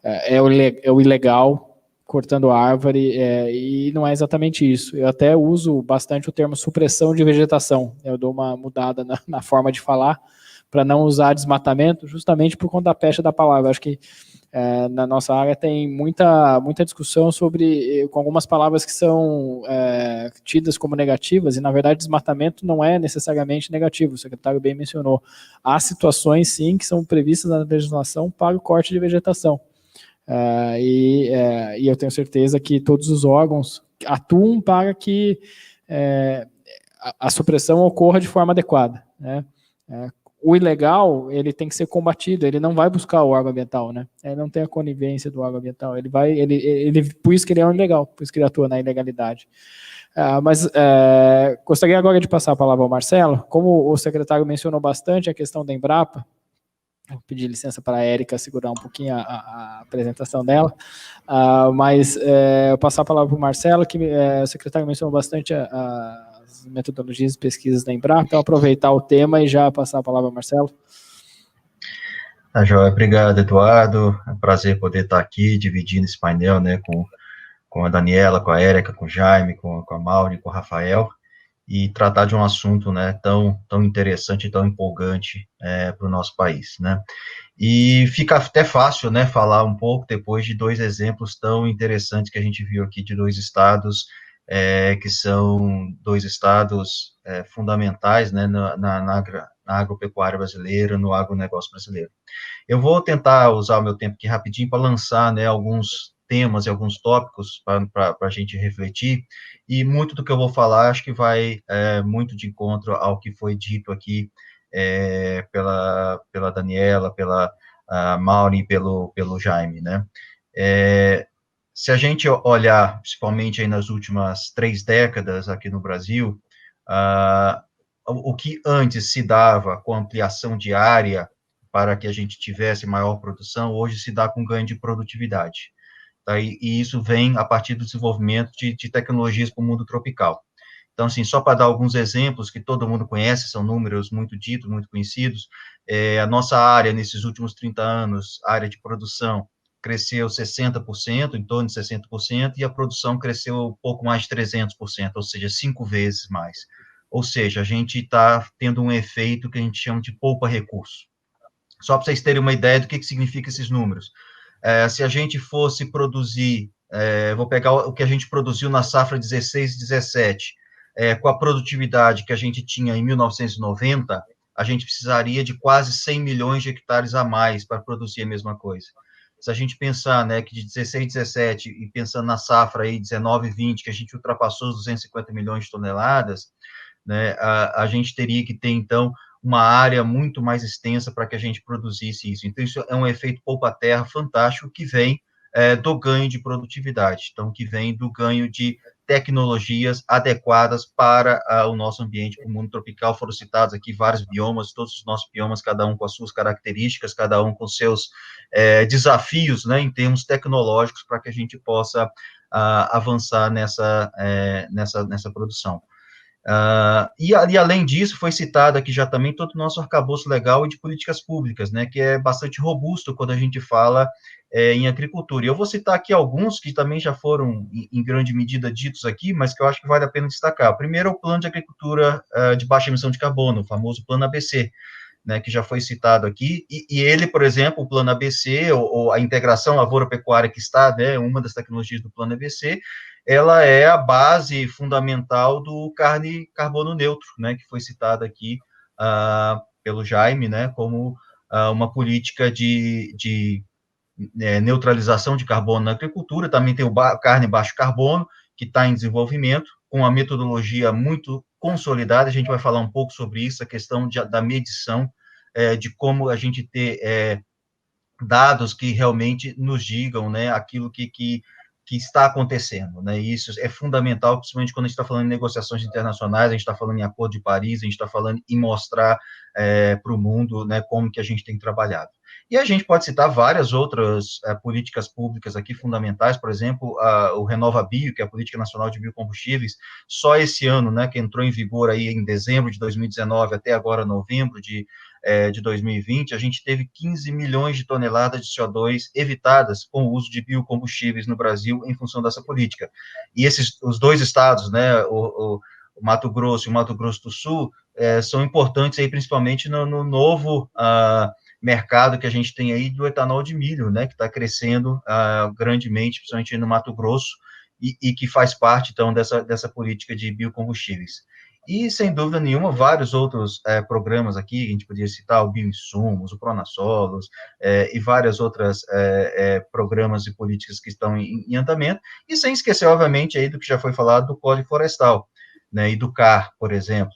é o ilegal cortando árvore, e não é exatamente isso. Eu até uso bastante o termo supressão de vegetação. Eu dou uma mudada na forma de falar, para não usar desmatamento, justamente por conta da pecha da palavra. Acho que na nossa área tem muita discussão com algumas palavras que são tidas como negativas, e na verdade desmatamento não é necessariamente negativo, o secretário bem mencionou. Há situações, sim, que são previstas na legislação para o corte de vegetação. E eu tenho certeza que todos os órgãos atuam para que a supressão ocorra de forma adequada, né? O ilegal, ele tem que ser combatido, ele não vai buscar o órgão ambiental, né? Ele não tem a conivência do órgão ambiental, por isso que ele é um ilegal, por isso que ele atua na ilegalidade. Mas gostaria agora de passar a palavra ao Marcelo. Como o secretário mencionou bastante a questão da Embrapa, vou pedir licença para a Érica segurar um pouquinho a apresentação dela, mas eu passar a palavra para o Marcelo, que o secretário mencionou bastante as metodologias e pesquisas da Embrapa, então aproveitar o tema e já passar a palavra ao Marcelo. Joia, obrigado, Eduardo, é um prazer poder estar aqui, dividindo esse painel, né, com a Daniela, com a Érica, com o Jaime, com a Mauri, com o Rafael, e tratar de um assunto, né, tão interessante e tão empolgante para o nosso país, né. E fica até fácil, né, falar um pouco depois de dois exemplos tão interessantes que a gente viu aqui de dois estados, que são dois estados fundamentais, né, na agropecuária brasileira, no agronegócio brasileiro. Eu vou tentar usar o meu tempo aqui rapidinho para lançar, né, alguns temas e alguns tópicos para a gente refletir, e muito do que eu vou falar acho que vai muito de encontro ao que foi dito aqui pela Daniela, pela Mauri e pelo Jaime, né. Se a gente olhar, principalmente aí nas últimas 3 décadas aqui no Brasil, o que antes se dava com ampliação de área para que a gente tivesse maior produção, hoje se dá com ganho de produtividade. Tá? E isso vem a partir do desenvolvimento de tecnologias para o mundo tropical. Então, assim, só para dar alguns exemplos que todo mundo conhece, são números muito ditos, muito conhecidos, a nossa área, nesses últimos 30 anos, a área de produção, cresceu 60%, em torno de 60%, e a produção cresceu um pouco mais de 300%, ou seja, 5 vezes mais. Ou seja, a gente está tendo um efeito que a gente chama de poupa-recurso. Só para vocês terem uma ideia do que significa esses números. Se a gente fosse produzir, vou pegar o que a gente produziu na safra 16 e 17, com a produtividade que a gente tinha em 1990, a gente precisaria de quase 100 milhões de hectares a mais para produzir a mesma coisa. Se a gente pensar, né, que de 16 e 17, e pensando na safra aí 19 e 20, que a gente ultrapassou os 250 milhões de toneladas, né, a gente teria que ter, então, uma área muito mais extensa para que a gente produzisse isso. Então, isso é um efeito poupa-terra fantástico que vem do ganho de produtividade, então, que vem do ganho de tecnologias adequadas para o nosso ambiente, para o mundo tropical. Foram citados aqui vários biomas, todos os nossos biomas, cada um com as suas características, cada um com seus desafios, né, em termos tecnológicos, para que a gente possa avançar nessa produção. E além disso, foi citado aqui já também todo o nosso arcabouço legal e de políticas públicas, né, que é bastante robusto quando a gente fala em agricultura. E eu vou citar aqui alguns que também já foram, em grande medida, ditos aqui, mas que eu acho que vale a pena destacar. O primeiro é o Plano de Agricultura de Baixa Emissão de Carbono, o famoso Plano ABC, né, que já foi citado aqui, e ele, por exemplo, o Plano ABC, ou a integração lavoura-pecuária que está, né, uma das tecnologias do Plano ABC, ela é a base fundamental do carne carbono neutro, né, que foi citada aqui pelo Jaime, né, como uma política de neutralização de carbono na agricultura. Também tem o carne baixo carbono, que está em desenvolvimento, com uma metodologia muito consolidada. A gente vai falar um pouco sobre isso, a questão da medição, de como a gente ter dados que realmente nos digam, né, aquilo que que está acontecendo, né? E isso é fundamental, principalmente quando a gente está falando em negociações internacionais, a gente está falando em Acordo de Paris, a gente está falando em mostrar para o mundo, né, como que a gente tem trabalhado. E a gente pode citar várias outras políticas públicas aqui fundamentais, por exemplo, o RenovaBio, que é a Política Nacional de Biocombustíveis, só esse ano, né, que entrou em vigor aí em dezembro de 2019 até agora novembro de 2020, a gente teve 15 milhões de toneladas de CO2 evitadas com o uso de biocombustíveis no Brasil em função dessa política. E os dois estados, né, o Mato Grosso e o Mato Grosso do Sul, são importantes aí, principalmente no novo mercado que a gente tem aí do etanol de milho, né, que está crescendo grandemente, principalmente no Mato Grosso, e que faz parte, então, dessa política de biocombustíveis. E, sem dúvida nenhuma, vários outros programas aqui, a gente podia citar o Bioinsumos, o Pronasolos, e várias outras programas e políticas que estão em andamento, e sem esquecer, obviamente, aí do que já foi falado do Código Florestal, né, e do CAR, por exemplo.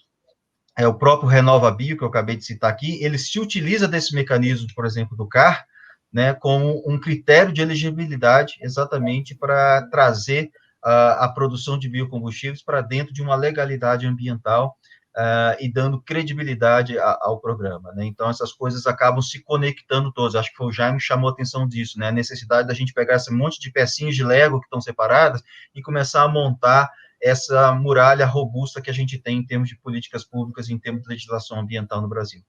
O próprio RenovaBio, que eu acabei de citar aqui, ele se utiliza desse mecanismo, por exemplo, do CAR, né, como um critério de elegibilidade, exatamente para trazer a produção de biocombustíveis para dentro de uma legalidade ambiental e dando credibilidade ao programa, né? Então, essas coisas acabam se conectando todas. Acho que foi o Jaime que chamou a atenção disso, né? A necessidade da gente pegar esse monte de pecinhas de Lego que estão separadas e começar a montar essa muralha robusta que a gente tem em termos de políticas públicas, em termos de legislação ambiental no Brasil.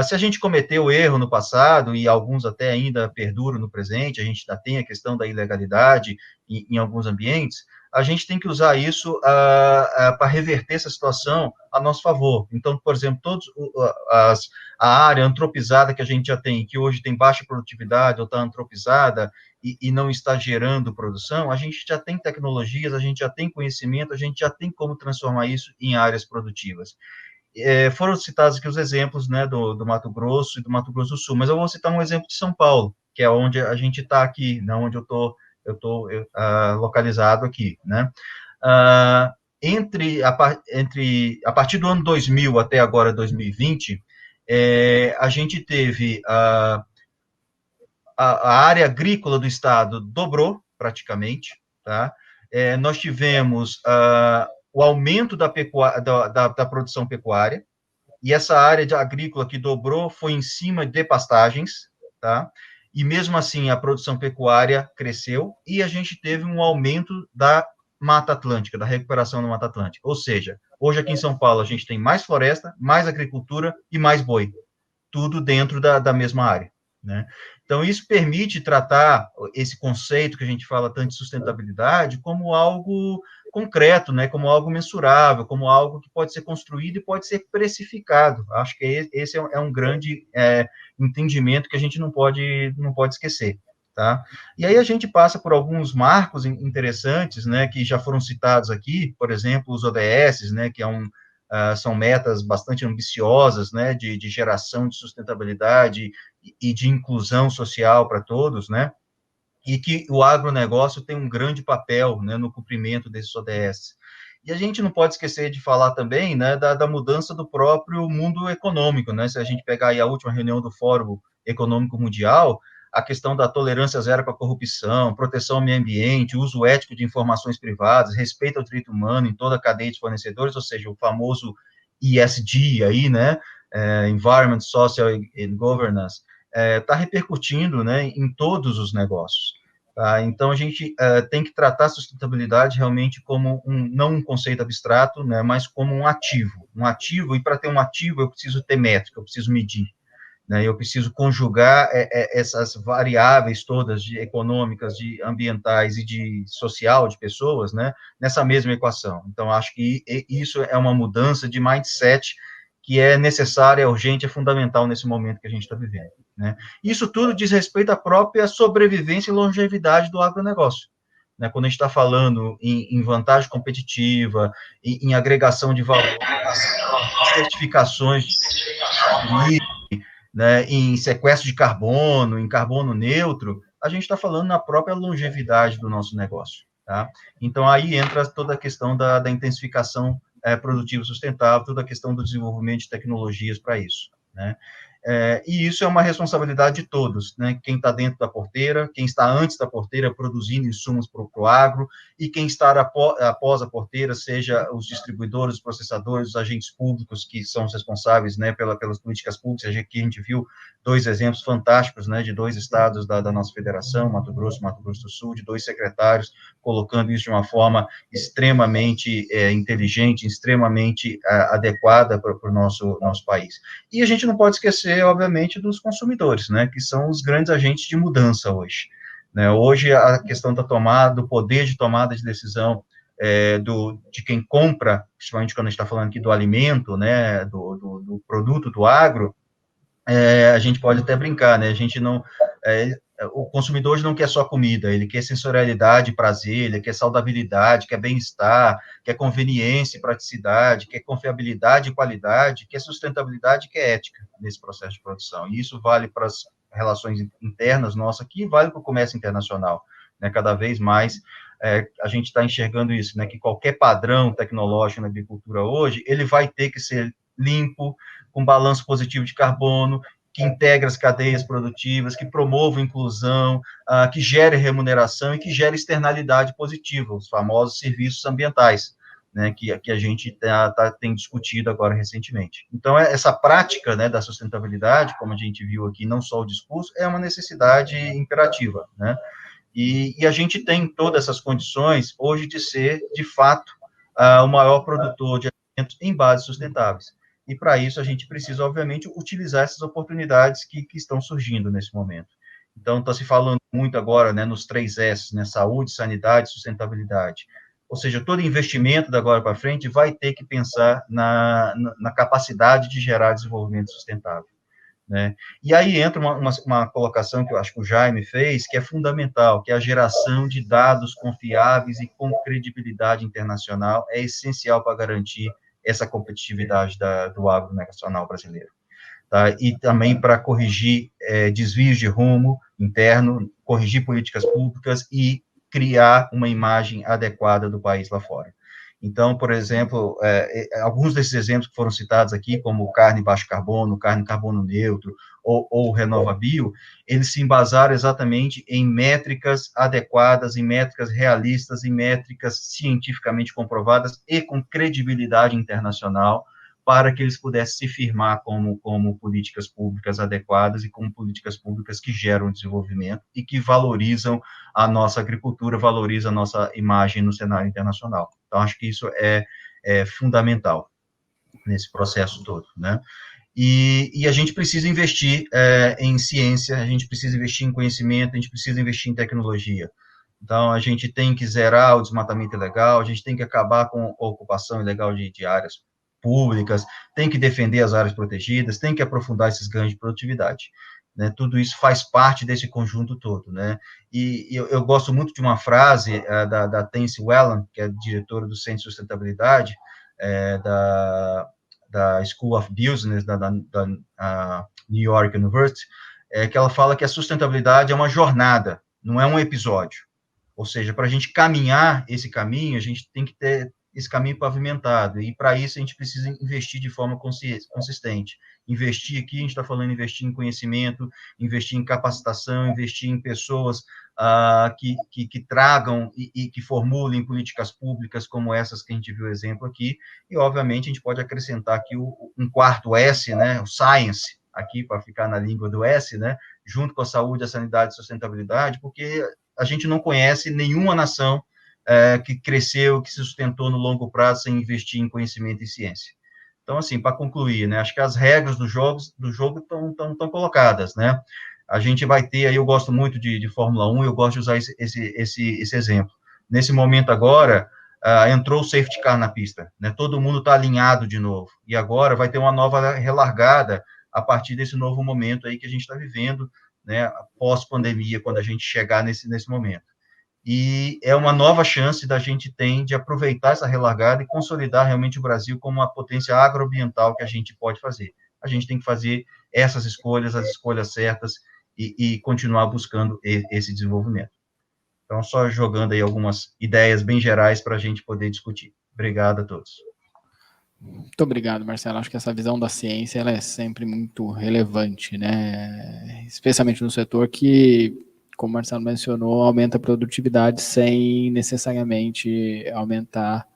Se a gente cometeu erro no passado, e alguns até ainda perduram no presente, a gente ainda tem a questão da ilegalidade em alguns ambientes, a gente tem que usar isso para reverter essa situação a nosso favor. Então, por exemplo, a área antropizada que a gente já tem, que hoje tem baixa produtividade ou está antropizada e não está gerando produção, a gente já tem tecnologias, a gente já tem conhecimento, a gente já tem como transformar isso em áreas produtivas. Foram citados aqui os exemplos, né, do Mato Grosso e do Mato Grosso do Sul, mas eu vou citar um exemplo de São Paulo, que é onde a gente está aqui, né, onde eu estou localizado aqui, né. A partir do ano 2000 até agora 2020, a gente teve a área agrícola do estado dobrou praticamente, tá? Nós tivemos o aumento da produção pecuária, e essa área agrícola que dobrou foi em cima de pastagens, tá? E mesmo assim a produção pecuária cresceu, e a gente teve um aumento da Mata Atlântica, da recuperação da Mata Atlântica. Ou seja, hoje aqui em São Paulo a gente tem mais floresta, mais agricultura e mais boi, tudo dentro da mesma área, né? Então, isso permite tratar esse conceito que a gente fala tanto de sustentabilidade como algo concreto, né, como algo mensurável, como algo que pode ser construído e pode ser precificado. Acho que esse é um grande entendimento que a gente não pode esquecer, tá? E aí a gente passa por alguns marcos interessantes, né, que já foram citados aqui, por exemplo, os ODS, né, que são metas bastante ambiciosas, né, de geração de sustentabilidade e de inclusão social para todos, né, e que o agronegócio tem um grande papel, né, no cumprimento desses ODS. E a gente não pode esquecer de falar também, né, da mudança do próprio mundo econômico, né, se a gente pegar aí a última reunião do Fórum Econômico Mundial, a questão da tolerância zero para a corrupção, proteção ao meio ambiente, uso ético de informações privadas, respeito ao direito humano em toda a cadeia de fornecedores, ou seja, o famoso ESG aí, né, Environment, Social and Governance, está repercutindo, né, em todos os negócios. Tá? Então, a gente tem que tratar a sustentabilidade realmente como não um conceito abstrato, né, mas como um ativo, e para ter um ativo eu preciso ter métrica, eu preciso medir, né, eu preciso conjugar essas variáveis todas econômicas, de ambientais e de social, de pessoas, né, nessa mesma equação. Então, acho que isso é uma mudança de mindset que é necessária, é urgente, é fundamental nesse momento que a gente está vivendo, né. Isso tudo diz respeito à própria sobrevivência e longevidade do agronegócio, né, quando a gente está falando em vantagem competitiva, em agregação de valor, certificações, né, em sequestro de carbono, em carbono neutro, a gente está falando na própria longevidade do nosso negócio, tá? Então, aí entra toda a questão da intensificação produtiva sustentável, toda a questão do desenvolvimento de tecnologias para isso, né? E isso é uma responsabilidade de todos, né? Quem está dentro da porteira, quem está antes da porteira produzindo insumos para o agro, e quem está após a porteira, seja os distribuidores, os processadores, os agentes públicos, que são os responsáveis, né, pelas políticas públicas. Aqui a gente viu 2 exemplos fantásticos, né, de 2 estados da nossa federação, Mato Grosso do Sul, de 2 secretários, colocando isso de uma forma extremamente inteligente, extremamente adequada para o nosso país. E a gente não pode esquecer, obviamente, dos consumidores, né, que são os grandes agentes de mudança hoje. Né? Hoje, a questão da tomada, do poder de tomada de decisão de quem compra, principalmente quando a gente está falando aqui do alimento, né, do produto do agro, a gente pode até brincar, né, a gente não... o consumidor hoje não quer só comida, ele quer sensorialidade, prazer, ele quer saudabilidade, quer bem-estar, quer conveniência e praticidade, quer confiabilidade e qualidade, quer sustentabilidade e quer ética nesse processo de produção. E isso vale para as relações internas nossas aqui e vale para o comércio internacional. Né? Cada vez mais a gente está enxergando isso, né? Que qualquer padrão tecnológico na agricultura hoje, ele vai ter que ser limpo, com balanço positivo de carbono, que integre as cadeias produtivas, que promova inclusão, que gere remuneração e que gere externalidade positiva, os famosos serviços ambientais, né, que a gente tem discutido agora recentemente. Então, essa prática, né, da sustentabilidade, como a gente viu aqui, não só o discurso, é uma necessidade imperativa, né, e a gente tem todas essas condições hoje de ser, de fato, o maior produtor de alimentos em bases sustentáveis. E, para isso, a gente precisa, obviamente, utilizar essas oportunidades que estão surgindo nesse momento. Então, está se falando muito agora, né, nos 3 S, né, saúde, sanidade e sustentabilidade. Ou seja, todo investimento da agora para frente vai ter que pensar na capacidade de gerar desenvolvimento sustentável. Né? E aí entra uma colocação que eu acho que o Jaime fez, que é fundamental, que é a geração de dados confiáveis e com credibilidade internacional é essencial para garantir essa competitividade do agro nacional brasileiro. Tá? E também para corrigir desvios de rumo interno, corrigir políticas públicas e criar uma imagem adequada do país lá fora. Então, por exemplo, alguns desses exemplos que foram citados aqui, como carne baixo carbono, carne carbono neutro ou RenovaBio, eles se embasaram exatamente em métricas adequadas, em métricas realistas, em métricas cientificamente comprovadas e com credibilidade internacional, para que eles pudessem se firmar como políticas públicas adequadas e como políticas públicas que geram desenvolvimento e que valorizam a nossa agricultura, valorizam a nossa imagem no cenário internacional. Então, acho que isso é fundamental nesse processo todo, né? E a gente precisa investir em ciência, a gente precisa investir em conhecimento, a gente precisa investir em tecnologia. Então, a gente tem que zerar o desmatamento ilegal, a gente tem que acabar com a ocupação ilegal de áreas públicas, tem que defender as áreas protegidas, tem que aprofundar esses ganhos de produtividade. Né? Tudo isso faz parte desse conjunto todo. Né? E eu gosto muito de uma frase da Tennessee Whelan, que é diretora do Centro de Sustentabilidade da School of Business, da New York University, que ela fala que a sustentabilidade é uma jornada, não é um episódio. Ou seja, para a gente caminhar esse caminho, a gente tem que ter esse caminho pavimentado, e para isso a gente precisa investir de forma consistente. Investir aqui, a gente está falando investir em conhecimento, investir em capacitação, investir em pessoas que tragam e que formulem políticas públicas como essas que a gente viu exemplo aqui, e obviamente a gente pode acrescentar aqui um quarto S, né, o Science, aqui para ficar na língua do S, né, junto com a saúde, a sanidade e sustentabilidade, porque a gente não conhece nenhuma nação que cresceu, que se sustentou no longo prazo sem investir em conhecimento e ciência. Então, assim, para concluir, né, acho que as regras do jogo estão colocadas, né? A gente vai ter, aí eu gosto muito de Fórmula 1, eu gosto de usar esse exemplo. Nesse momento agora, entrou o safety car na pista, né? Todo mundo está alinhado de novo, e agora vai ter uma nova relargada a partir desse novo momento aí que a gente está vivendo, né, pós-pandemia, quando a gente chegar nesse momento. E é uma nova chance da gente ter de aproveitar essa relargada e consolidar realmente o Brasil como uma potência agroambiental que a gente pode fazer. A gente tem que fazer essas escolhas, as escolhas certas, e continuar buscando esse desenvolvimento. Então, só jogando aí algumas ideias bem gerais para a gente poder discutir. Obrigado a todos. Muito obrigado, Marcelo. Acho que essa visão da ciência ela é sempre muito relevante, né? Especialmente no setor que, como o Marcelo mencionou, aumenta a produtividade sem necessariamente aumentar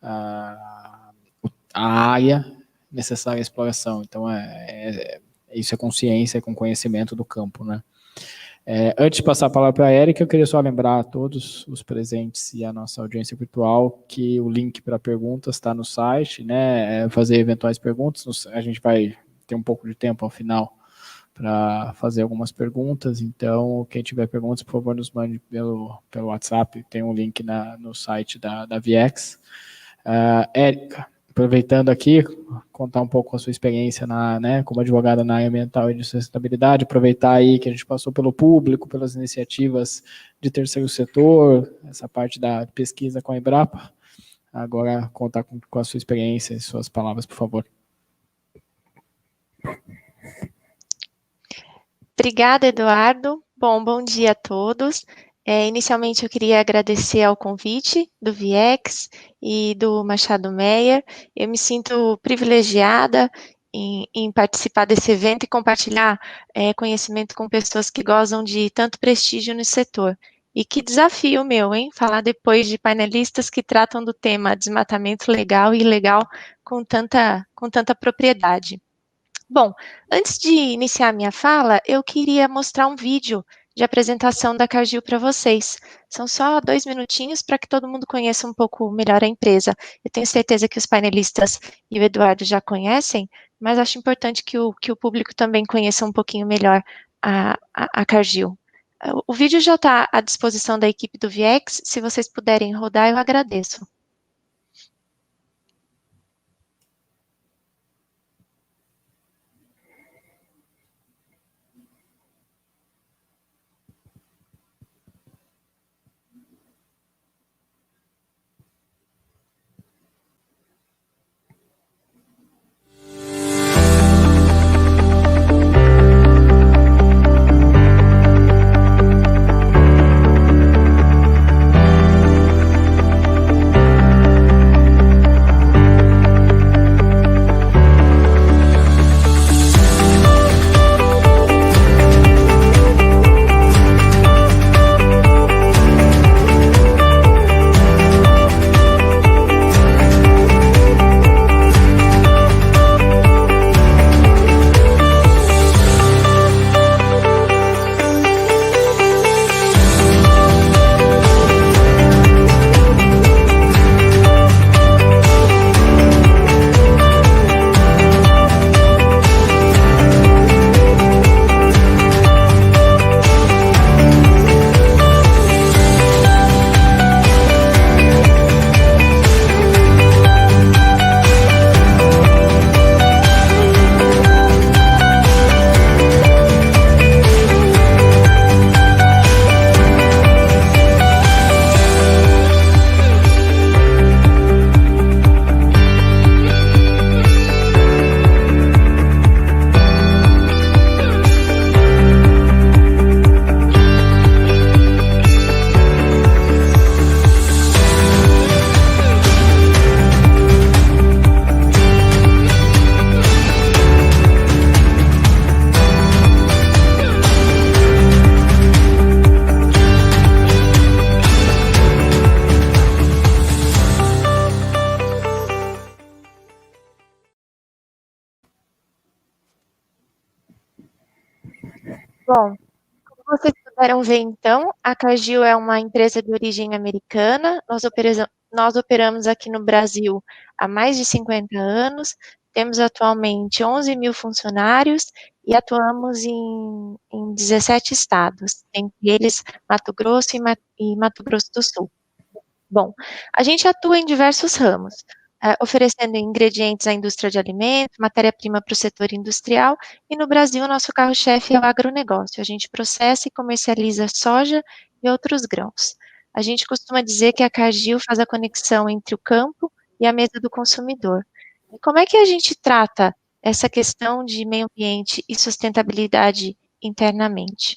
a área necessária à exploração. Então, isso é consciência, é com conhecimento do campo, né? Antes de passar a palavra para a Érica, eu queria só lembrar a todos os presentes e a nossa audiência virtual que o link para perguntas está no site, né? Fazer eventuais perguntas, a gente vai ter um pouco de tempo ao final para fazer algumas perguntas, então quem tiver perguntas, por favor, nos mande pelo WhatsApp, tem um link no site da Viex. Érica, aproveitando aqui, contar um pouco a sua experiência como advogada na área ambiental e de sustentabilidade, aproveitar aí que a gente passou pelo público, pelas iniciativas de terceiro setor, essa parte da pesquisa com a Embrapa, agora contar com a sua experiência e suas palavras, por favor. Obrigada, Eduardo. Bom dia a todos. Inicialmente, eu queria agradecer ao convite do Viex e do Machado Meyer. Eu me sinto privilegiada em participar desse evento e compartilhar conhecimento com pessoas que gozam de tanto prestígio no setor. E que desafio meu, hein? Falar depois de painelistas que tratam do tema desmatamento legal e ilegal com tanta propriedade. Bom, antes de iniciar a minha fala, eu queria mostrar um vídeo de apresentação da Cargill para vocês. São só 2 minutinhos para que todo mundo conheça um pouco melhor a empresa. Eu tenho certeza que os painelistas e o Eduardo já conhecem, mas acho importante que o público também conheça um pouquinho melhor a Cargill. O vídeo já está à disposição da equipe do Viex. Se vocês puderem rodar, eu agradeço. Bom, como vocês puderam ver, então, a Cargill é uma empresa de origem americana. Nós operamos aqui no Brasil há mais de 50 anos, temos atualmente 11 mil funcionários e atuamos em 17 estados, entre eles Mato Grosso e Mato Grosso do Sul. Bom, a gente atua em diversos ramos, oferecendo ingredientes à indústria de alimentos, matéria-prima para o setor industrial, e no Brasil o nosso carro-chefe é o agronegócio. A gente processa e comercializa soja e outros grãos. A gente costuma dizer que a Cargill faz a conexão entre o campo e a mesa do consumidor. E como é que a gente trata essa questão de meio ambiente e sustentabilidade internamente?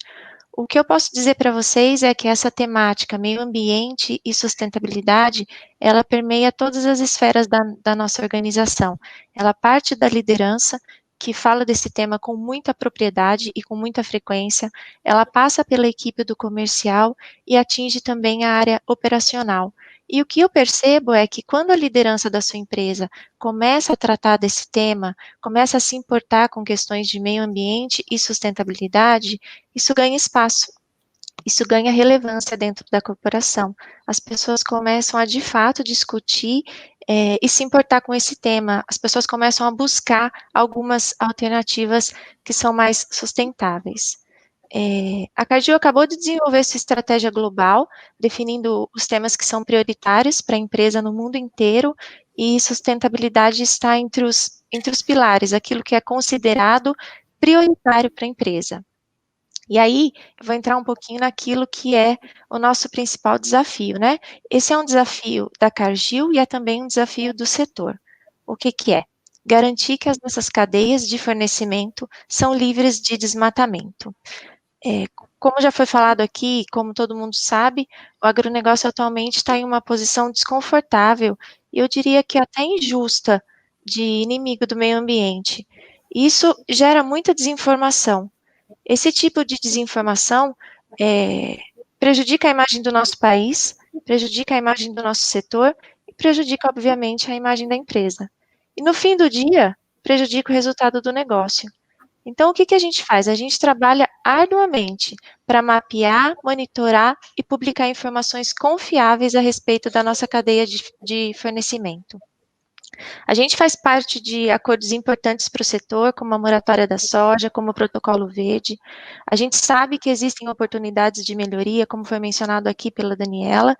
O que eu posso dizer para vocês é que essa temática meio ambiente e sustentabilidade, ela permeia todas as esferas da nossa organização. Ela parte da liderança, que fala desse tema com muita propriedade e com muita frequência, ela passa pela equipe do comercial e atinge também a área operacional. E o que eu percebo é que quando a liderança da sua empresa começa a tratar desse tema, começa a se importar com questões de meio ambiente e sustentabilidade, isso ganha espaço, isso ganha relevância dentro da corporação. As pessoas começam a, de fato, discutir e se importar com esse tema. As pessoas começam a buscar algumas alternativas que são mais sustentáveis. A Cargill acabou de desenvolver sua estratégia global, definindo os temas que são prioritários para a empresa no mundo inteiro, e sustentabilidade está entre os pilares, aquilo que é considerado prioritário para a empresa. E aí, eu vou entrar um pouquinho naquilo que é o nosso principal desafio, né? Esse é um desafio da Cargill e é também um desafio do setor. O que que é? Garantir que as nossas cadeias de fornecimento são livres de desmatamento. Como já foi falado aqui, como todo mundo sabe, o agronegócio atualmente está em uma posição desconfortável, e eu diria que até injusta, de inimigo do meio ambiente. Isso gera muita desinformação. Esse tipo de desinformação prejudica a imagem do nosso país, prejudica a imagem do nosso setor e prejudica, obviamente, a imagem da empresa. E no fim do dia, prejudica o resultado do negócio. Então, o que que a gente faz? A gente trabalha arduamente para mapear, monitorar e publicar informações confiáveis a respeito da nossa cadeia de fornecimento. A gente faz parte de acordos importantes para o setor, como a moratória da soja, como o protocolo verde. A gente sabe que existem oportunidades de melhoria, como foi mencionado aqui pela Daniela,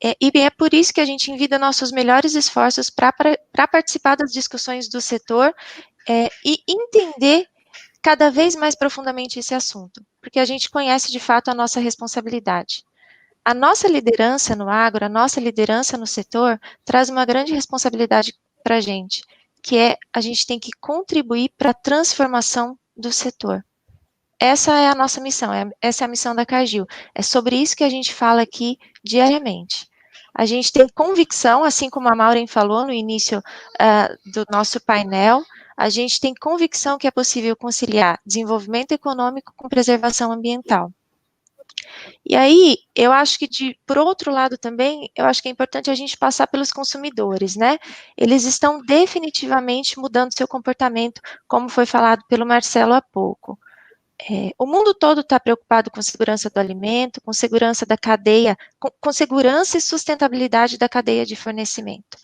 e é por isso que a gente envia nossos melhores esforços para participar das discussões do setor e entender cada vez mais profundamente esse assunto, porque a gente conhece de fato a nossa responsabilidade. A nossa liderança no agro, a nossa liderança no setor, traz uma grande responsabilidade para a gente, que é a gente tem que contribuir para a transformação do setor. Essa é a nossa missão, essa é a missão da Cargill. É sobre isso que a gente fala aqui diariamente. A gente tem convicção, assim como a Maureen falou no início do nosso painel, a gente tem convicção que é possível conciliar desenvolvimento econômico com preservação ambiental. E aí, eu acho que, por outro lado também, eu acho que é importante a gente passar pelos consumidores, né? Eles estão definitivamente mudando seu comportamento, como foi falado pelo Marcelo há pouco. O mundo todo está preocupado com segurança do alimento, com segurança da cadeia, com segurança e sustentabilidade da cadeia de fornecimento.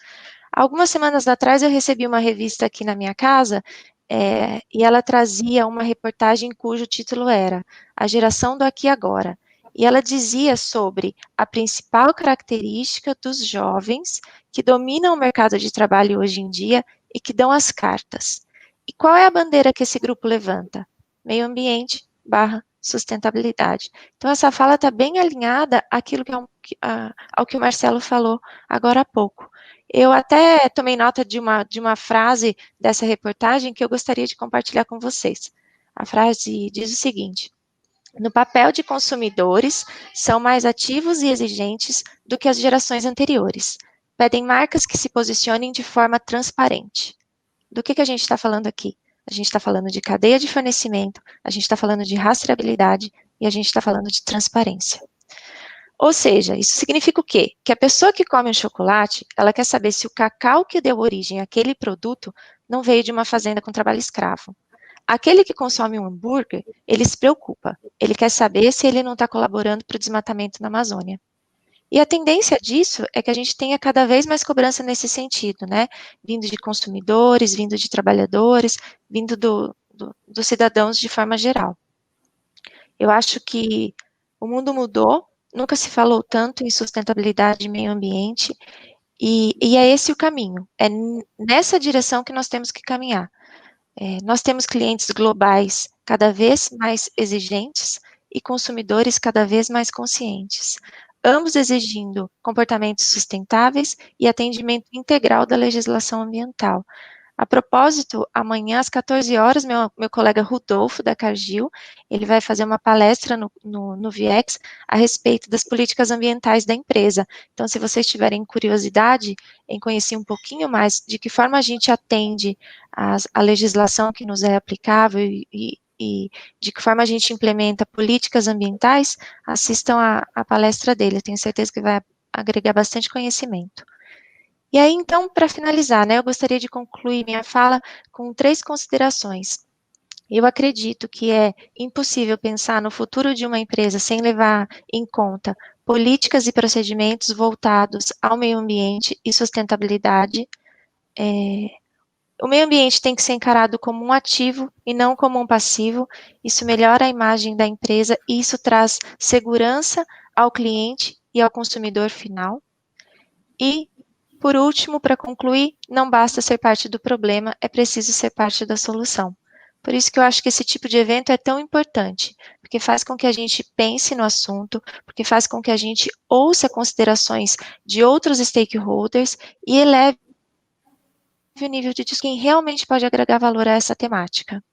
Algumas semanas atrás eu recebi uma revista aqui na minha casa, e ela trazia uma reportagem cujo título era A Geração do Aqui e Agora. E ela dizia sobre a principal característica dos jovens que dominam o mercado de trabalho hoje em dia e que dão as cartas. E qual é a bandeira que esse grupo levanta? Meio ambiente / sustentabilidade. Então, essa fala está bem alinhada àquilo ao que o Marcelo falou agora há pouco. Eu até tomei nota de uma frase dessa reportagem que eu gostaria de compartilhar com vocês. A frase diz o seguinte: no papel de consumidores, são mais ativos e exigentes do que as gerações anteriores. Pedem marcas que se posicionem de forma transparente. Do que a gente está falando aqui? A gente está falando de cadeia de fornecimento, a gente está falando de rastreabilidade e a gente está falando de transparência. Ou seja, isso significa o quê? Que a pessoa que come um chocolate, ela quer saber se o cacau que deu origem àquele produto não veio de uma fazenda com trabalho escravo. Aquele que consome um hambúrguer, ele se preocupa. Ele quer saber se ele não está colaborando para o desmatamento na Amazônia. E a tendência disso é que a gente tenha cada vez mais cobrança nesse sentido, né? Vindo de consumidores, vindo de trabalhadores, vindo dos cidadãos de forma geral. Eu acho que o mundo mudou, nunca se falou tanto em sustentabilidade e meio ambiente, e é esse o caminho. É nessa direção que nós temos que caminhar. Nós temos clientes globais cada vez mais exigentes e consumidores cada vez mais conscientes, ambos exigindo comportamentos sustentáveis e atendimento integral da legislação ambiental. A propósito, amanhã às 14 horas, meu colega Rodolfo, da Cargill, ele vai fazer uma palestra no VIEX a respeito das políticas ambientais da empresa. Então, se vocês tiverem curiosidade em conhecer um pouquinho mais de que forma a gente atende a legislação que nos é aplicável e de que forma a gente implementa políticas ambientais, assistam a palestra dele. Eu tenho certeza que vai agregar bastante conhecimento. E aí, então, para finalizar, né, eu gostaria de concluir minha fala com 3 considerações. Eu acredito que é impossível pensar no futuro de uma empresa sem levar em conta políticas e procedimentos voltados ao meio ambiente e sustentabilidade. O meio ambiente tem que ser encarado como um ativo e não como um passivo. Isso melhora a imagem da empresa e isso traz segurança ao cliente e ao consumidor final. E, por último, para concluir, não basta ser parte do problema, é preciso ser parte da solução. Por isso que eu acho que esse tipo de evento é tão importante, porque faz com que a gente pense no assunto, porque faz com que a gente ouça considerações de outros stakeholders e eleve o nível de quem realmente pode agregar valor a essa temática.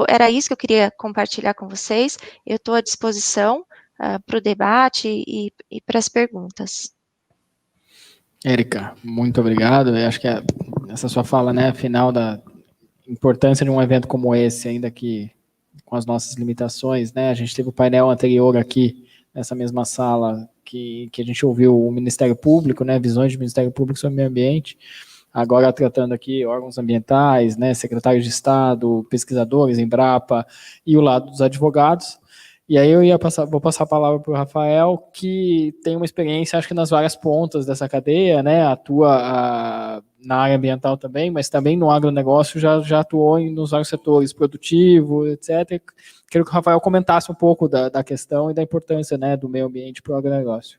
Era isso que eu queria compartilhar com vocês. Eu estou à disposição para o debate e para as perguntas. Érica, muito obrigado. Eu acho que essa sua fala, né, final da importância de um evento como esse, ainda que com as nossas limitações, né, a gente teve o painel anterior aqui, nessa mesma sala, que a gente ouviu o Ministério Público, né, visões do Ministério Público sobre o meio ambiente, agora tratando aqui órgãos ambientais, né, secretários de Estado, pesquisadores, Embrapa, e o lado dos advogados. E aí vou passar a palavra para o Rafael, que tem uma experiência, acho que nas várias pontas dessa cadeia, né, atua na área ambiental também, mas também no agronegócio já atuou nos vários setores, produtivo, etc. Quero que o Rafael comentasse um pouco da questão e da importância, né, do meio ambiente para o agronegócio.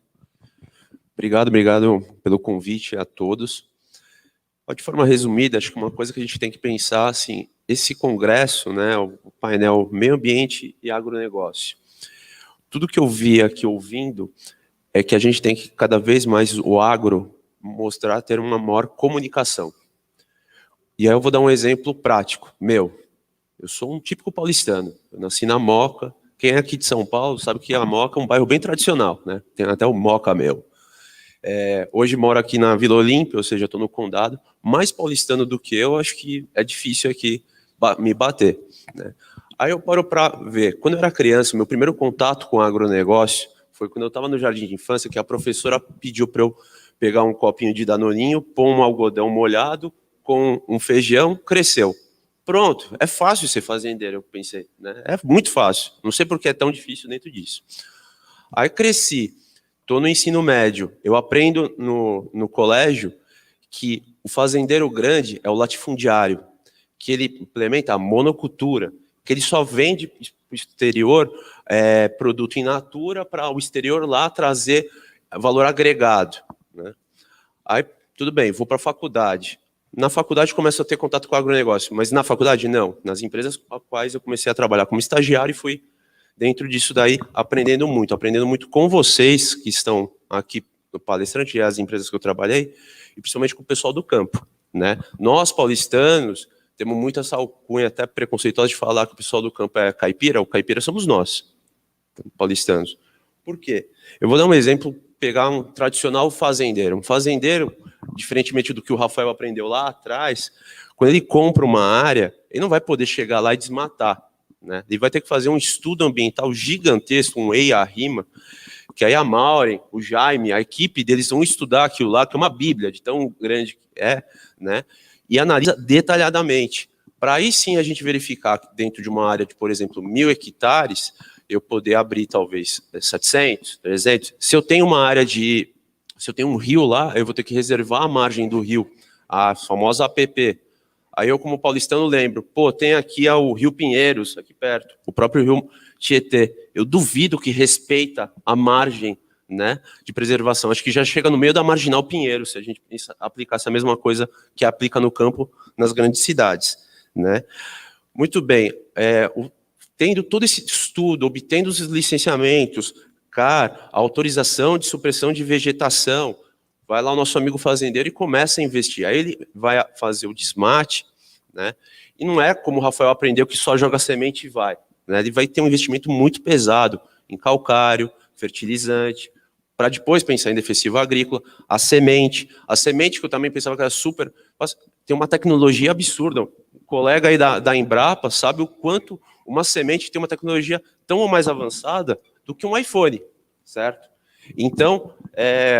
Obrigado pelo convite a todos. De forma resumida, acho que uma coisa que a gente tem que pensar, assim, esse congresso, né, o painel Meio Ambiente e Agronegócio, tudo que eu vi aqui ouvindo é que a gente tem que, cada vez mais, o agro mostrar ter uma maior comunicação. E aí eu vou dar um exemplo prático. Eu sou um típico paulistano, eu nasci na Moca. Quem é aqui de São Paulo sabe que a Moca é um bairro bem tradicional, né? Tem até o Moca Meu. Hoje moro aqui na Vila Olímpia, ou seja, estou no condado, mais paulistano do que eu, acho que é difícil aqui me bater, né? Aí eu paro para ver, quando eu era criança, meu primeiro contato com o agronegócio foi quando eu estava no jardim de infância, que a professora pediu para eu pegar um copinho de danoninho, pôr um algodão molhado com um feijão, cresceu. Pronto, é fácil ser fazendeiro, eu pensei, né? É muito fácil, não sei por que é tão difícil dentro disso. Aí cresci, estou no ensino médio, eu aprendo no colégio que o fazendeiro grande é o latifundiário, que ele implementa a monocultura, que ele só vende para o exterior produto in natura para o exterior lá trazer valor agregado, né? Aí, tudo bem, vou para a faculdade. Na faculdade começo a ter contato com o agronegócio, mas na faculdade não. Nas empresas com as quais eu comecei a trabalhar como estagiário e fui dentro disso daí aprendendo muito com vocês que estão aqui no palestrante e as empresas que eu trabalhei, e principalmente com o pessoal do campo, né? Nós, paulistanos, temos muita essa alcunha até preconceituosa de falar que o pessoal do campo é caipira. O caipira somos nós, paulistanos. Por quê? Eu vou dar um exemplo, pegar um tradicional fazendeiro. Um fazendeiro, diferentemente do que o Rafael aprendeu lá atrás, quando ele compra uma área, ele não vai poder chegar lá e desmatar, né? Ele vai ter que fazer um estudo ambiental gigantesco, um EIA-RIMA, que aí a Maureen, o Jaime, a equipe deles vão estudar aquilo lá, que é uma bíblia de tão grande que é, né? E analisa detalhadamente, para aí sim a gente verificar que dentro de uma área de, por exemplo, 1.000 hectares, eu poder abrir talvez 700, 300. Se eu tenho uma área se eu tenho um rio lá, eu vou ter que reservar a margem do rio, a famosa APP. Aí eu, como paulistano, lembro, tem aqui o Rio Pinheiros, aqui perto, o próprio Rio Tietê. Eu duvido que respeita a margem, né, de preservação. Acho que já chega no meio da Marginal Pinheiro, se a gente aplicasse a mesma coisa que aplica no campo nas grandes cidades, né? Muito bem, tendo todo esse estudo, obtendo os licenciamentos, a autorização de supressão de vegetação, vai lá o nosso amigo fazendeiro e começa a investir. Aí ele vai fazer o desmate, né? E não é como o Rafael aprendeu que só joga semente e vai, né? Ele vai ter um investimento muito pesado em calcário, fertilizante, para depois pensar em defensivo agrícola, a semente que eu também pensava que era super, tem uma tecnologia absurda. O colega aí da Embrapa sabe o quanto uma semente tem uma tecnologia tão mais avançada do que um iPhone, certo? Então,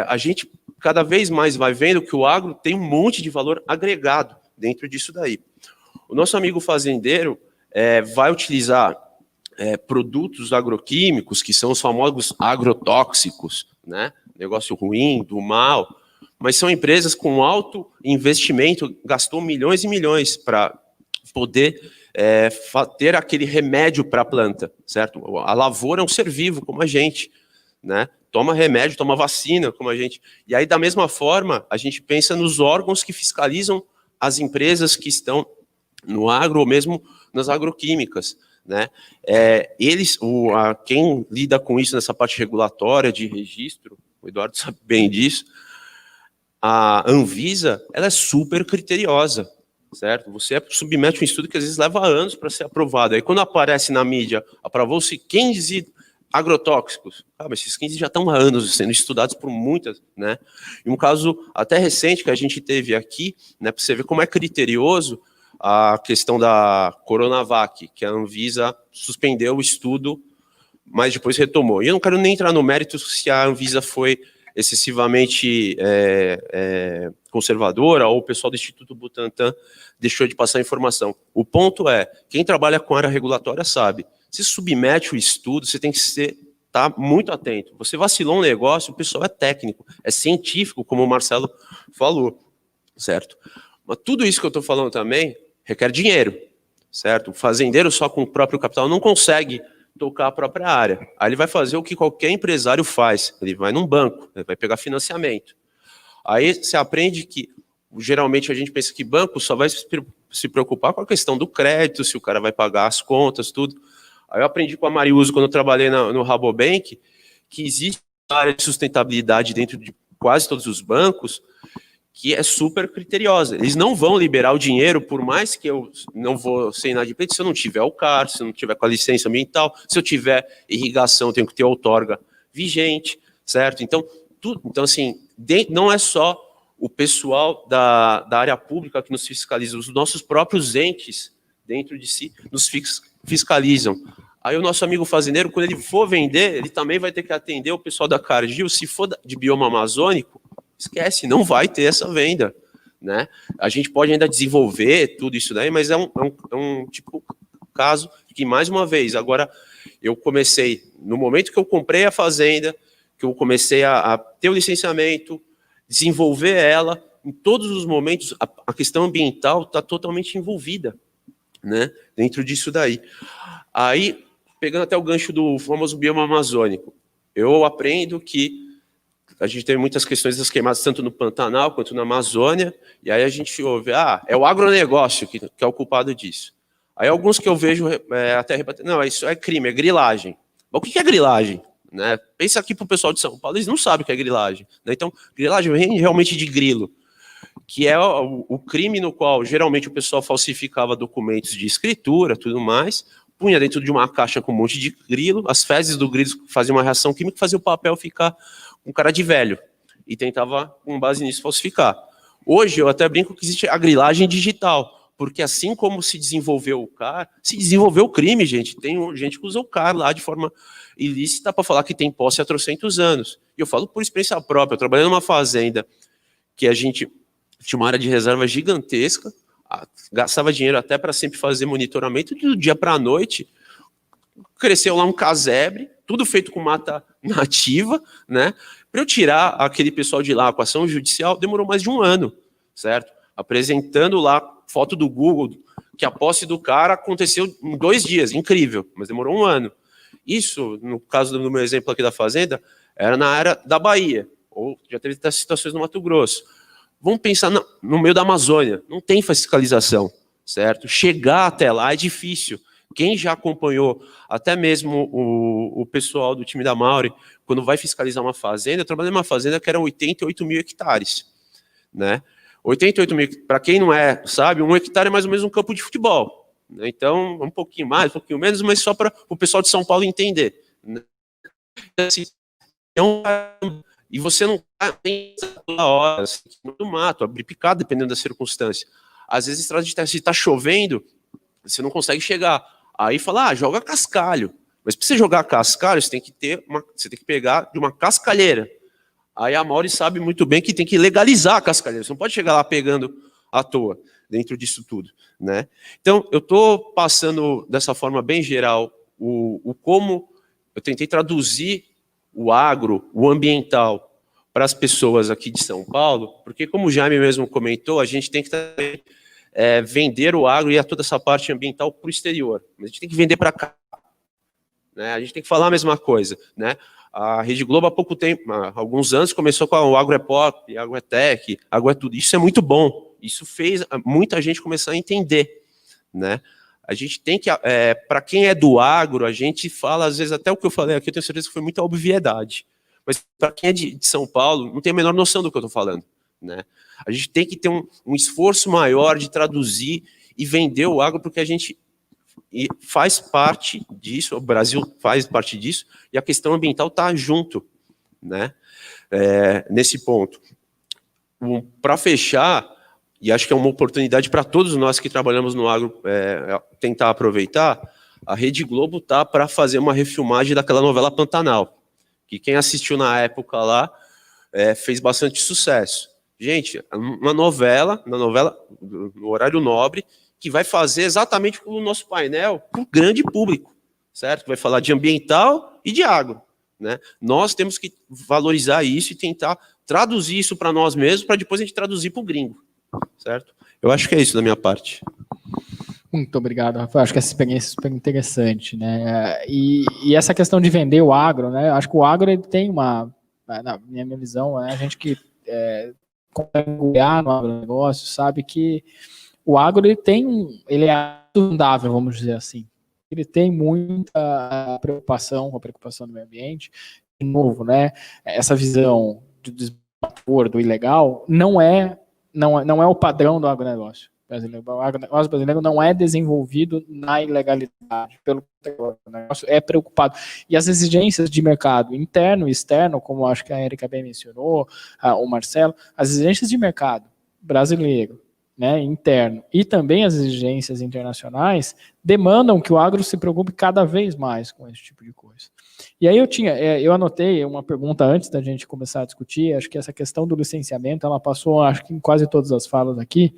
a gente cada vez mais vai vendo que o agro tem um monte de valor agregado dentro disso daí. O nosso amigo fazendeiro vai utilizar produtos agroquímicos, que são os famosos agrotóxicos, né? Negócio ruim, do mal, mas são empresas com alto investimento, gastou milhões e milhões para poder ter aquele remédio para a planta, certo? A lavoura é um ser vivo, como a gente, né? Toma remédio, toma vacina, como a gente. E aí, da mesma forma, a gente pensa nos órgãos que fiscalizam as empresas que estão no agro ou mesmo nas agroquímicas, né? Quem lida com isso nessa parte regulatória de registro, o Eduardo sabe bem disso, a Anvisa, ela é super criteriosa, certo? Você submete um estudo que às vezes leva anos para ser aprovado. Aí quando aparece na mídia, aprovou-se 15 agrotóxicos, mas esses 15 já estão há anos sendo estudados por muitas, né? E um caso até recente que a gente teve aqui, né, para você ver como é criterioso, a questão da Coronavac, que a Anvisa suspendeu o estudo, mas depois retomou. E eu não quero nem entrar no mérito se a Anvisa foi excessivamente conservadora ou o pessoal do Instituto Butantan deixou de passar informação. O ponto é, quem trabalha com área regulatória sabe, se submete o estudo, você tem que estar muito atento. Você vacilou um negócio, o pessoal é técnico, é científico, como o Marcelo falou, certo? Mas tudo isso que eu estou falando também requer dinheiro, certo? O fazendeiro só com o próprio capital não consegue tocar a própria área. Aí ele vai fazer o que qualquer empresário faz, ele vai num banco, ele vai pegar financiamento. Aí você aprende que, geralmente a gente pensa que banco só vai se preocupar com a questão do crédito, se o cara vai pagar as contas, tudo. Aí eu aprendi com a Mariuso, quando eu trabalhei no Rabobank, que existe uma área de sustentabilidade dentro de quase todos os bancos, que é super criteriosa. Eles não vão liberar o dinheiro, por mais que eu não vou ser inadimplente, se eu não tiver o CAR, se eu não tiver com a licença ambiental, se eu tiver irrigação, eu tenho que ter outorga vigente, certo? Então, assim, não é só o pessoal da área pública que nos fiscaliza, os nossos próprios entes dentro de si nos fiscalizam. Aí o nosso amigo fazendeiro, quando ele for vender, ele também vai ter que atender o pessoal da Cargill. Se for de bioma amazônico, esquece, não vai ter essa venda, né? A gente pode ainda desenvolver tudo isso daí, mas é um tipo caso que, mais uma vez, agora eu comecei, no momento que eu comprei a fazenda, que eu comecei a ter o licenciamento, desenvolver ela, em todos os momentos, a questão ambiental está totalmente envolvida, né? Dentro disso daí. Aí, pegando até o gancho do famoso bioma amazônico, eu aprendo que a gente tem muitas questões das queimadas, tanto no Pantanal quanto na Amazônia, e aí a gente ouve, é o agronegócio que é o culpado disso. Aí alguns que eu vejo até rebater, não, isso é crime, é grilagem. Mas o que é grilagem? Né? Pensa aqui para o pessoal de São Paulo, eles não sabem o que é grilagem. Né? Então, grilagem vem realmente de grilo, que é o crime no qual geralmente o pessoal falsificava documentos de escritura, tudo mais, punha dentro de uma caixa com um monte de grilo, as fezes do grilo faziam uma reação química e fazia o papel ficar com cara de velho, e tentava, com base nisso, falsificar. Hoje, eu até brinco que existe a grilagem digital, porque assim como se desenvolveu o CAR, se desenvolveu o crime, gente. Tem gente que usa o CAR lá de forma ilícita para falar que tem posse há trocentos anos. E eu falo por experiência própria. Eu trabalhei numa fazenda que a gente tinha uma área de reserva gigantesca, gastava dinheiro até para sempre fazer monitoramento, do dia para a noite, cresceu lá um casebre, tudo feito com mata nativa, né? Para eu tirar aquele pessoal de lá com ação judicial, demorou mais de um ano, certo? Apresentando lá foto do Google, que a posse do cara aconteceu em 2 dias, incrível, mas demorou um ano. Isso, no caso do meu exemplo aqui da fazenda, era na área da Bahia, ou já teve até situações no Mato Grosso. Vamos pensar no meio da Amazônia, não tem fiscalização, certo? Chegar até lá é difícil. Quem já acompanhou, até mesmo o pessoal do time da Mauri, quando vai fiscalizar uma fazenda, eu trabalhei numa fazenda que era 88 mil hectares, né? 88 mil, para quem não sabe, 1 hectare é mais ou menos um campo de futebol, né? Então, um pouquinho mais, um pouquinho menos, mas só para o pessoal de São Paulo entender, né? Assim, e você não tem toda hora, no mato, abrir picado, dependendo da circunstância. Às vezes, se está chovendo, você não consegue chegar. Aí fala, joga cascalho. Mas para você jogar cascalho, você tem que pegar de uma cascalheira. Aí a Mauri sabe muito bem que tem que legalizar a cascalheira. Você não pode chegar lá pegando à toa dentro disso tudo, né? Então, eu estou passando dessa forma bem geral o como eu tentei traduzir o agro, o ambiental, para as pessoas aqui de São Paulo, porque como o Jaime mesmo comentou, a gente tem que também vender o agro e toda essa parte ambiental para o exterior. Mas a gente tem que vender para cá, né? A gente tem que falar a mesma coisa, né? A Rede Globo há pouco tempo, há alguns anos, começou com o agro é pop, agro é tech, agro é tudo. Isso é muito bom. Isso fez muita gente começar a entender, né? A gente tem que, para quem é do agro, a gente fala, às vezes, até o que eu falei aqui, eu tenho certeza que foi muita obviedade. Mas para quem é de São Paulo, não tem a menor noção do que eu estou falando, né? A gente tem que ter um esforço maior de traduzir e vender o agro, porque a gente faz parte disso, o Brasil faz parte disso, e a questão ambiental está junto, né? Nesse ponto. Para fechar, e acho que é uma oportunidade para todos nós que trabalhamos no agro tentar aproveitar, a Rede Globo está para fazer uma refilmagem daquela novela Pantanal, que quem assistiu na época lá fez bastante sucesso. Gente, uma novela, no horário nobre, que vai fazer exatamente o nosso painel para o grande público, certo? Vai falar de ambiental e de agro, né? Nós temos que valorizar isso e tentar traduzir isso para nós mesmos, para depois a gente traduzir para o gringo, certo? Eu acho que é isso da minha parte. Muito obrigado, Rafael. Acho que essa experiência é super interessante, né? E essa questão de vender o agro, né? Acho que o agro ele tem na minha visão, a gente que consegue olhar no agronegócio sabe que o agro ele é fundável, vamos dizer assim. Ele tem muita preocupação com a preocupação do meio ambiente. De novo, né? Essa visão do desmatador, do ilegal, não é o padrão do agronegócio brasileiro. O agronegócio brasileiro não é desenvolvido na ilegalidade. Pelo contrário, o negócio é preocupado. E as exigências de mercado interno e externo, como acho que a Érica bem mencionou, o Marcelo, as exigências de mercado brasileiro, né, interno, e também as exigências internacionais demandam que o agro se preocupe cada vez mais com esse tipo de coisa. E aí eu anotei uma pergunta antes da gente começar a discutir, acho que essa questão do licenciamento, ela passou, acho que em quase todas as falas aqui,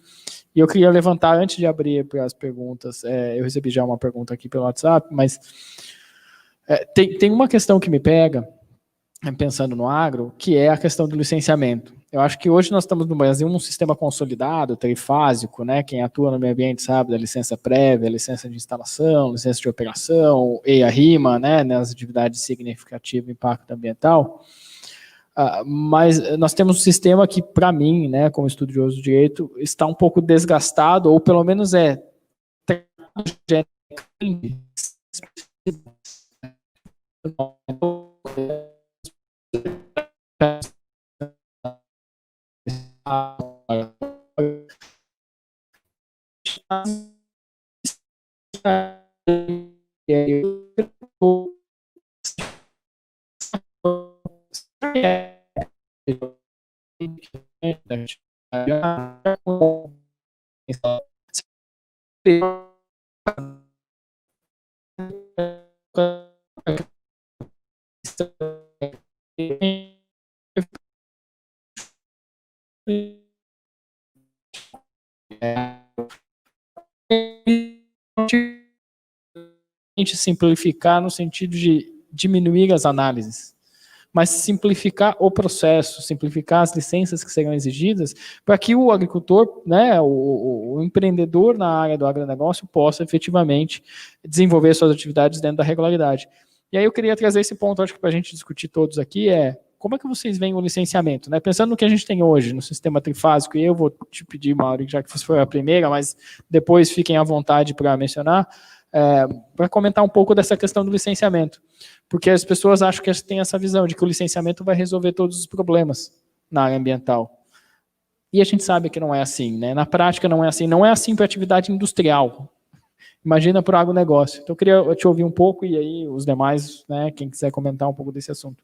e eu queria levantar, antes de abrir para as perguntas, eu recebi já uma pergunta aqui pelo WhatsApp, mas tem uma questão que me pega, pensando no agro, que é a questão do licenciamento. Eu acho que hoje nós estamos no Brasil num sistema consolidado, trifásico, né? Quem atua no meio ambiente sabe da licença prévia, licença de instalação, licença de operação, EIA-RIMA, né? Nas atividades significativas de impacto ambiental. Mas nós temos um sistema que, para mim, né, como estudioso de direito, está um pouco desgastado, ou pelo menos simplificar no sentido de diminuir as análises, mas simplificar o processo, simplificar as licenças que serão exigidas, para que o agricultor, né, o empreendedor na área do agronegócio possa efetivamente desenvolver suas atividades dentro da regularidade. E aí eu queria trazer esse ponto, acho que para a gente discutir todos aqui, como é que vocês veem o licenciamento, né? Pensando no que a gente tem hoje, no sistema trifásico, e eu vou te pedir, Mauro, já que você foi a primeira, mas depois fiquem à vontade para mencionar, para comentar um pouco dessa questão do licenciamento, porque as pessoas acham que tem essa visão de que o licenciamento vai resolver todos os problemas na área ambiental. E a gente sabe que não é assim, né? Na prática não é assim para atividade industrial. Imagina para o agronegócio. Então eu queria te ouvir um pouco e aí os demais, né, quem quiser comentar um pouco desse assunto.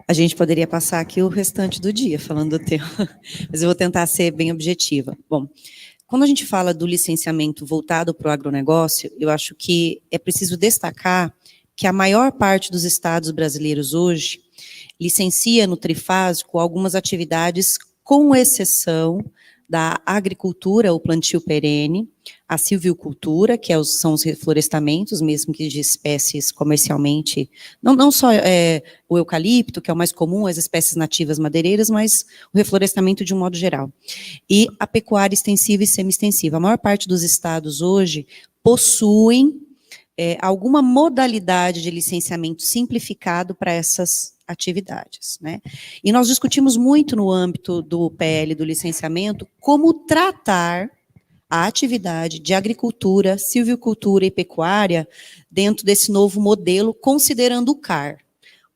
A gente poderia passar aqui o restante do dia falando do tema, mas eu vou tentar ser bem objetiva. Bom, quando a gente fala do licenciamento voltado para o agronegócio, eu acho que é preciso destacar que a maior parte dos estados brasileiros hoje licencia no trifásico algumas atividades, com exceção da agricultura, o plantio perene, a silvicultura, que são os reflorestamentos, mesmo que de espécies comercialmente, não só o eucalipto, que é o mais comum, as espécies nativas madeireiras, mas o reflorestamento de um modo geral. E a pecuária extensiva e semi-extensiva. A maior parte dos estados hoje possuem alguma modalidade de licenciamento simplificado para essas atividades, né? E nós discutimos muito no âmbito do PL do licenciamento como tratar a atividade de agricultura, silvicultura e pecuária dentro desse novo modelo, considerando o CAR.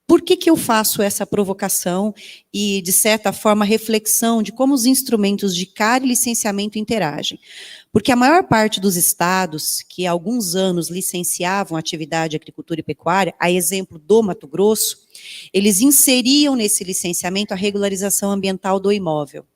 Por que eu faço essa provocação e, de certa forma, reflexão de como os instrumentos de CAR e licenciamento interagem? Porque a maior parte dos estados que há alguns anos licenciavam atividade de agricultura e pecuária, a exemplo do Mato Grosso, eles inseriam nesse licenciamento a regularização ambiental do imóvel.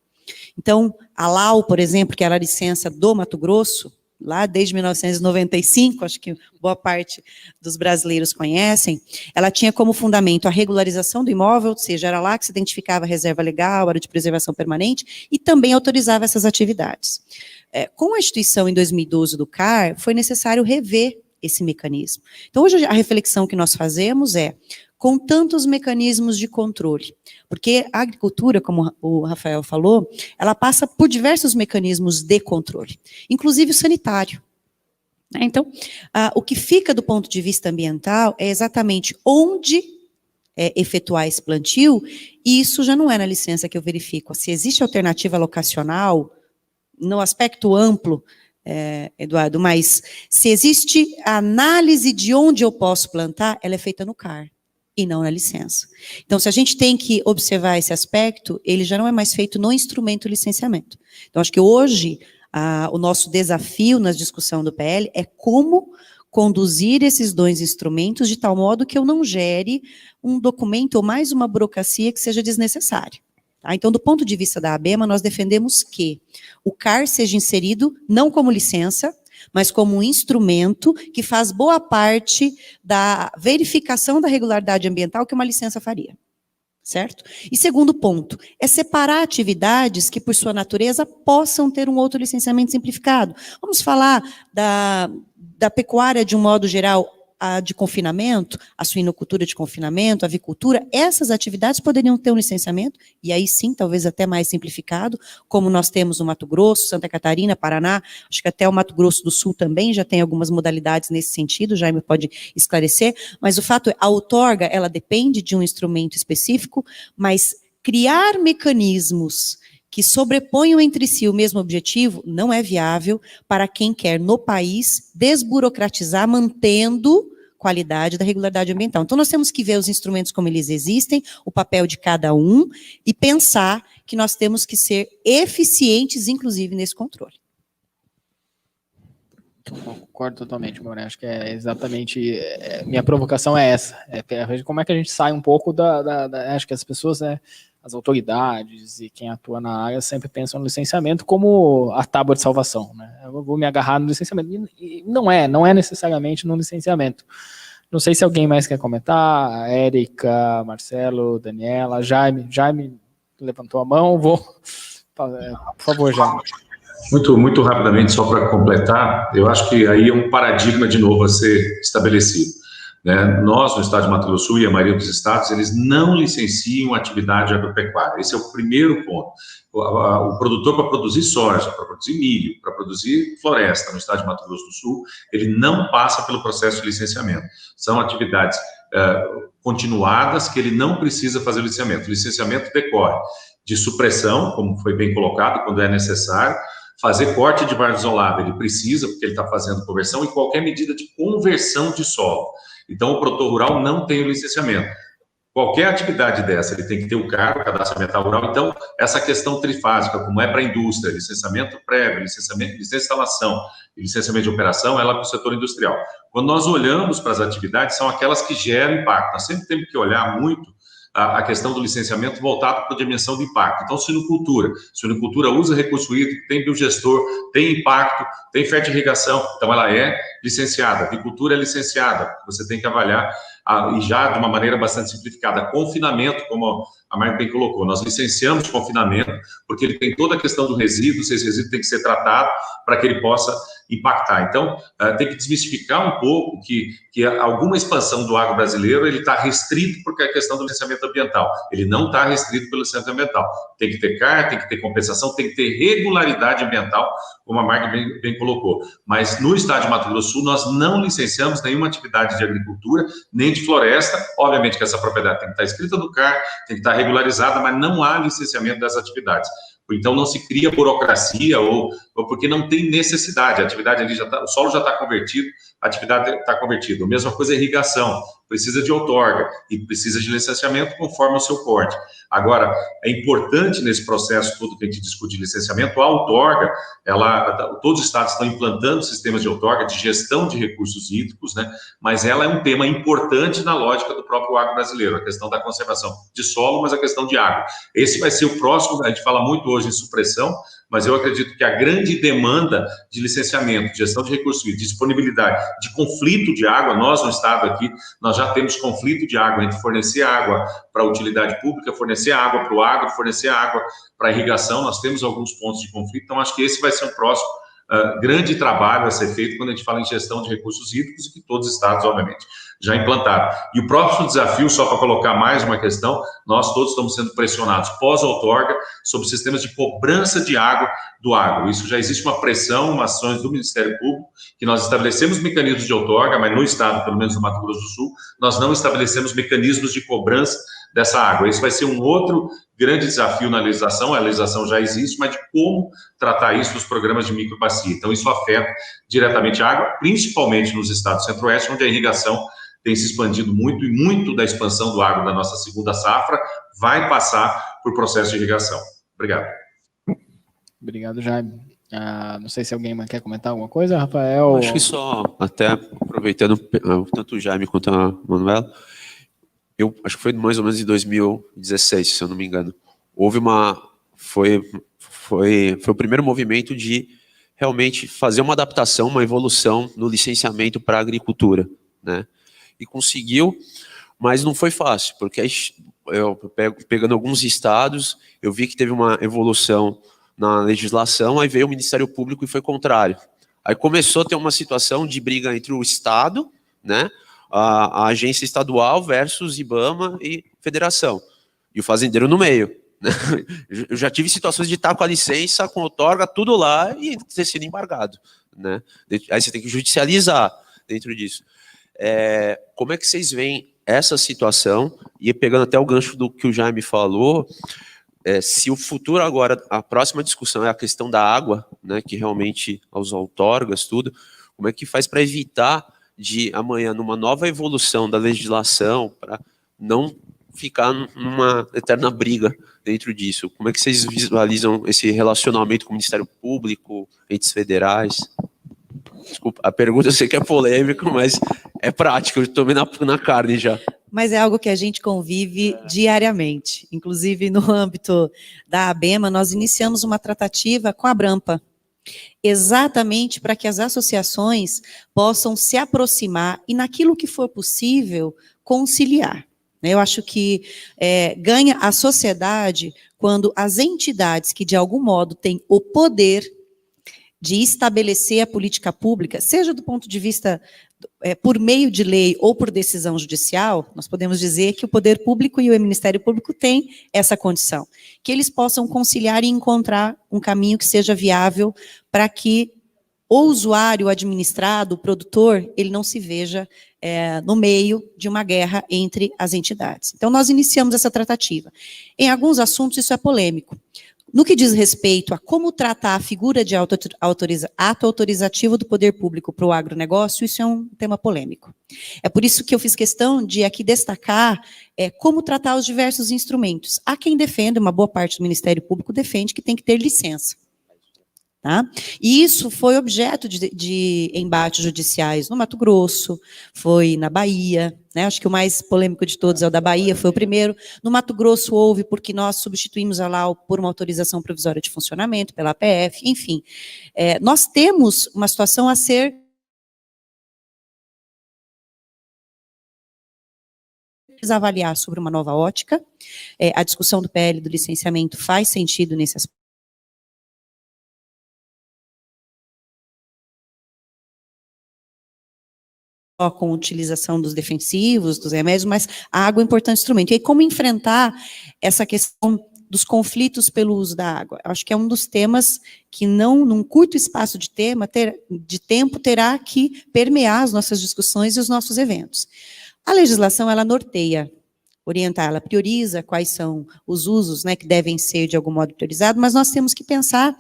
Então, a LAU, por exemplo, que era a licença do Mato Grosso, lá desde 1995, acho que boa parte dos brasileiros conhecem, ela tinha como fundamento a regularização do imóvel, ou seja, era lá que se identificava a reserva legal, área de preservação permanente, e também autorizava essas atividades. Com a instituição em 2012 do CAR, foi necessário rever esse mecanismo. Então, hoje a reflexão que nós fazemos com tantos mecanismos de controle, porque a agricultura, como o Rafael falou, ela passa por diversos mecanismos de controle, inclusive o sanitário. Então, o que fica do ponto de vista ambiental é exatamente onde efetuar esse plantio, e isso já não é na licença que eu verifico. Se existe alternativa locacional, no aspecto amplo, Eduardo, mas se existe a análise de onde eu posso plantar, ela é feita no CAR e não na licença. Então, se a gente tem que observar esse aspecto, ele já não é mais feito no instrumento licenciamento. Então, acho que hoje, o nosso desafio na discussão do PL é como conduzir esses dois instrumentos de tal modo que eu não gere um documento ou mais uma burocracia que seja desnecessária. Tá? Então, do ponto de vista da ABEMA, nós defendemos que o CAR seja inserido não como licença, mas como um instrumento que faz boa parte da verificação da regularidade ambiental que uma licença faria. Certo? E segundo ponto, é separar atividades que, por sua natureza, possam ter um outro licenciamento simplificado. Vamos falar da pecuária de um modo geral, a de confinamento, a suinocultura de confinamento, a avicultura, essas atividades poderiam ter um licenciamento, e aí sim, talvez até mais simplificado, como nós temos no Mato Grosso, Santa Catarina, Paraná, acho que até o Mato Grosso do Sul também já tem algumas modalidades nesse sentido, Jaime pode esclarecer, mas o fato é, a outorga, ela depende de um instrumento específico, mas criar mecanismos que sobreponham entre si o mesmo objetivo, não é viável para quem quer, no país, desburocratizar, mantendo qualidade da regularidade ambiental. Então, nós temos que ver os instrumentos como eles existem, o papel de cada um, e pensar que nós temos que ser eficientes, inclusive, nesse controle. Concordo totalmente, Maureen. Acho que é exatamente, minha provocação é essa, como é que a gente sai um pouco acho que as pessoas, as autoridades e quem atua na área sempre pensam no licenciamento como a tábua de salvação, né? Eu vou me agarrar no licenciamento, e não é necessariamente no licenciamento. Não sei se alguém mais quer comentar, a Érica, Marcelo, Daniela, Jaime levantou a mão, por favor, Jaime. Muito rapidamente, só para completar, eu acho que aí é um paradigma de novo a ser estabelecido. Né? Nós, no estado de Mato Grosso do Sul e a maioria dos estados, eles não licenciam atividade agropecuária. Esse é o primeiro ponto. O produtor, para produzir soja, para produzir milho, para produzir floresta no estado de Mato Grosso do Sul, ele não passa pelo processo de licenciamento. São atividades continuadas que ele não precisa fazer o licenciamento. O licenciamento decorre de supressão, como foi bem colocado, quando é necessário, fazer corte de várzea isolada, ele precisa, porque ele está fazendo conversão, e qualquer medida de conversão de solo. Então, o produtor rural não tem o licenciamento. Qualquer atividade dessa, ele tem que ter o CAR, o Cadastro Ambiental Rural. Então, essa questão trifásica, como é para a indústria, licenciamento prévio, licença de instalação e licenciamento de operação, ela é para o setor industrial. Quando nós olhamos para as atividades, são aquelas que geram impacto. Nós sempre temos que olhar muito a questão do licenciamento voltado para a dimensão de impacto. Então, suinocultura usa recurso hídrico, tem biodigestor, tem impacto, tem fertirrigação, então ela é licenciada. Avicultura é licenciada, você tem que avaliar, e já de uma maneira bastante simplificada. Confinamento, como a Marta bem colocou, nós licenciamos confinamento, porque ele tem toda a questão do resíduo, esse resíduo tem que ser tratado para que ele possa impactar. Então, tem que desmistificar um pouco que alguma expansão do agro brasileiro, ele está restrito porque é a questão do licenciamento ambiental. Ele não está restrito pelo licenciamento ambiental. Tem que ter CAR, tem que ter compensação, tem que ter regularidade ambiental, como a Marta bem colocou. Mas no estado de Mato Grosso do Sul, nós não licenciamos nenhuma atividade de agricultura, nem de floresta. Obviamente que essa propriedade tem que estar escrita no CAR, tem que estar regularizada, mas não há licenciamento dessas atividades. Então, não se cria burocracia ou porque não tem necessidade. A atividade ali o solo já está convertido, a atividade está convertida. A mesma coisa é irrigação, precisa de outorga e precisa de licenciamento conforme o seu porte. Agora, é importante nesse processo todo que a gente discute de licenciamento, a outorga, todos os estados estão implantando sistemas de outorga, de gestão de recursos hídricos, né? Mas ela é um tema importante na lógica do próprio agro brasileiro, a questão da conservação de solo, mas a questão de água. Esse vai ser o próximo, a gente fala muito hoje em supressão, mas eu acredito que a grande demanda de licenciamento, de gestão de recursos hídricos, disponibilidade, de conflito de água, nós no estado aqui, nós já temos conflito de água entre fornecer água para a utilidade pública, fornecer água para o agro, fornecer água para a irrigação, nós temos alguns pontos de conflito, então acho que esse vai ser um próximo grande trabalho a ser feito quando a gente fala em gestão de recursos hídricos e que todos os estados, obviamente, já implantaram. E o próximo desafio, só para colocar mais uma questão, nós todos estamos sendo pressionados pós-outorga sobre sistemas de cobrança de água do agro. Isso já existe uma pressão, ações do Ministério Público, que nós estabelecemos mecanismos de outorga, mas no estado, pelo menos no Mato Grosso do Sul, nós não estabelecemos mecanismos de cobrança dessa água. Esse vai ser um outro grande desafio na legislação, a legislação já existe, mas de como tratar isso nos programas de microbacia. Então, isso afeta diretamente a água, principalmente nos estados do Centro-Oeste, onde a irrigação tem se expandido muito, e muito da expansão do agro da nossa segunda safra vai passar por processo de irrigação. Obrigado. Obrigado, Jaime. Não sei se alguém quer comentar alguma coisa, Rafael? Acho que só, até aproveitando tanto o Jaime quanto a Manuela, eu acho que foi mais ou menos em 2016, se eu não me engano. Foi o primeiro movimento de realmente fazer uma adaptação, uma evolução no licenciamento para a agricultura, né? E conseguiu, mas não foi fácil, porque pegando alguns estados, eu vi que teve uma evolução na legislação, aí veio o Ministério Público e foi contrário. Aí começou a ter uma situação de briga entre o Estado, né, a agência estadual versus IBAMA e federação, e o fazendeiro no meio. Né? Eu já tive situações de estar com a licença, com outorga, tudo lá, e ter sido embargado. Né? Aí você tem que judicializar dentro disso. Como é que vocês veem essa situação, e pegando até o gancho do que o Jaime falou, se o futuro agora, a próxima discussão é a questão da água, né, que realmente aos outorgas, tudo, como é que faz para evitar de amanhã, numa nova evolução da legislação, para não ficar numa eterna briga dentro disso? Como é que vocês visualizam esse relacionamento com o Ministério Público, entes federais? Desculpa, a pergunta eu sei que é polêmica, mas é prática, eu estou vendo na carne já. Mas é algo que a gente convive diariamente. Inclusive, no âmbito da ABEMA, nós iniciamos uma tratativa com a Abrampa, exatamente para que as associações possam se aproximar e, naquilo que for possível, conciliar. Eu acho que ganha a sociedade quando as entidades que, de algum modo, têm o poder de estabelecer a política pública, seja do ponto de vista por meio de lei ou por decisão judicial, nós podemos dizer que o poder público e o Ministério Público têm essa condição, que eles possam conciliar e encontrar um caminho que seja viável para que o usuário, o administrado, o produtor, ele não se veja no meio de uma guerra entre as entidades. Então, nós iniciamos essa tratativa. Em alguns assuntos, isso é polêmico. No que diz respeito a como tratar a figura de ato autorizativo do poder público para o agronegócio, isso é um tema polêmico. É por isso que eu fiz questão de aqui destacar como tratar os diversos instrumentos. Há quem defenda, uma boa parte do Ministério Público defende que tem que ter licença. Tá? E isso foi objeto de embates judiciais no Mato Grosso, foi na Bahia, né? Acho que o mais polêmico de todos é o da Bahia, foi o primeiro. No Mato Grosso houve, porque nós substituímos a LAU por uma autorização provisória de funcionamento, pela APF, enfim. Nós temos uma situação a ser avaliar sobre uma nova ótica. A discussão do PL do licenciamento faz sentido nesse aspecto. Com a utilização dos defensivos, dos remédios, mas a água é um importante instrumento. E aí, como enfrentar essa questão dos conflitos pelo uso da água? Acho que é um dos temas que, num curto espaço de tempo, terá que permear as nossas discussões e os nossos eventos. A legislação, ela norteia, orienta, ela prioriza quais são os usos, né, que devem ser, de algum modo, priorizados, mas nós temos que pensar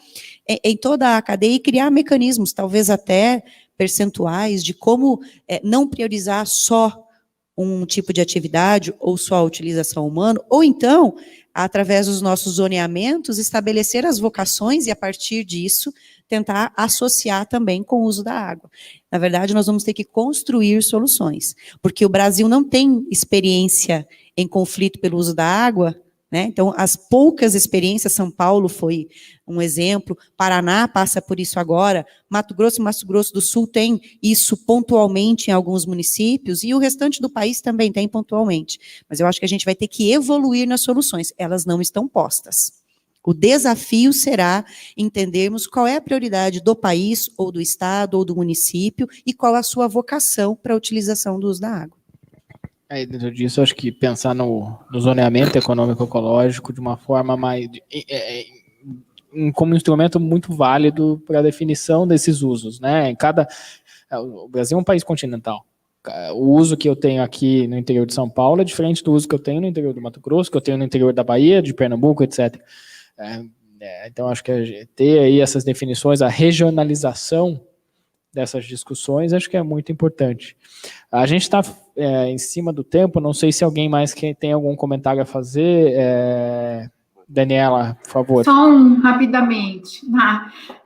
em toda a cadeia e criar mecanismos, talvez até percentuais, de como não priorizar só um tipo de atividade ou só a utilização humana, ou então, através dos nossos zoneamentos, estabelecer as vocações e, a partir disso, tentar associar também com o uso da água. Na verdade, nós vamos ter que construir soluções, porque o Brasil não tem experiência em conflito pelo uso da água, né? Então, as poucas experiências, São Paulo foi um exemplo, Paraná passa por isso agora, Mato Grosso e Mato Grosso do Sul tem isso pontualmente em alguns municípios, e o restante do país também tem pontualmente. Mas eu acho que a gente vai ter que evoluir nas soluções, elas não estão postas. O desafio será entendermos qual é a prioridade do país, ou do estado, ou do município, e qual a sua vocação para a utilização do uso da água. Aí, dentro disso, eu acho que pensar no zoneamento econômico-ecológico de uma forma mais... como um instrumento muito válido para a definição desses usos, né? O Brasil é um país continental. O uso que eu tenho aqui no interior de São Paulo é diferente do uso que eu tenho no interior do Mato Grosso, que eu tenho no interior da Bahia, de Pernambuco, etc. Então, acho que ter aí essas definições, a regionalização dessas discussões, acho que é muito importante. A gente está em cima do tempo, não sei se alguém mais tem algum comentário a fazer. Daniela, por favor. Só rapidamente.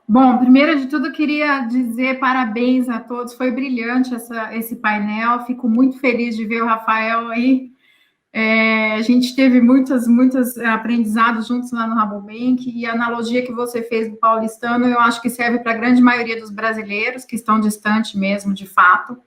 Bom, primeiro de tudo, queria dizer parabéns a todos, foi brilhante esse painel, fico muito feliz de ver o Rafael aí. A gente teve muitos aprendizados juntos lá no Rabobank, e a analogia que você fez do paulistano, eu acho que serve para a grande maioria dos brasileiros, que estão distantes mesmo, de fato,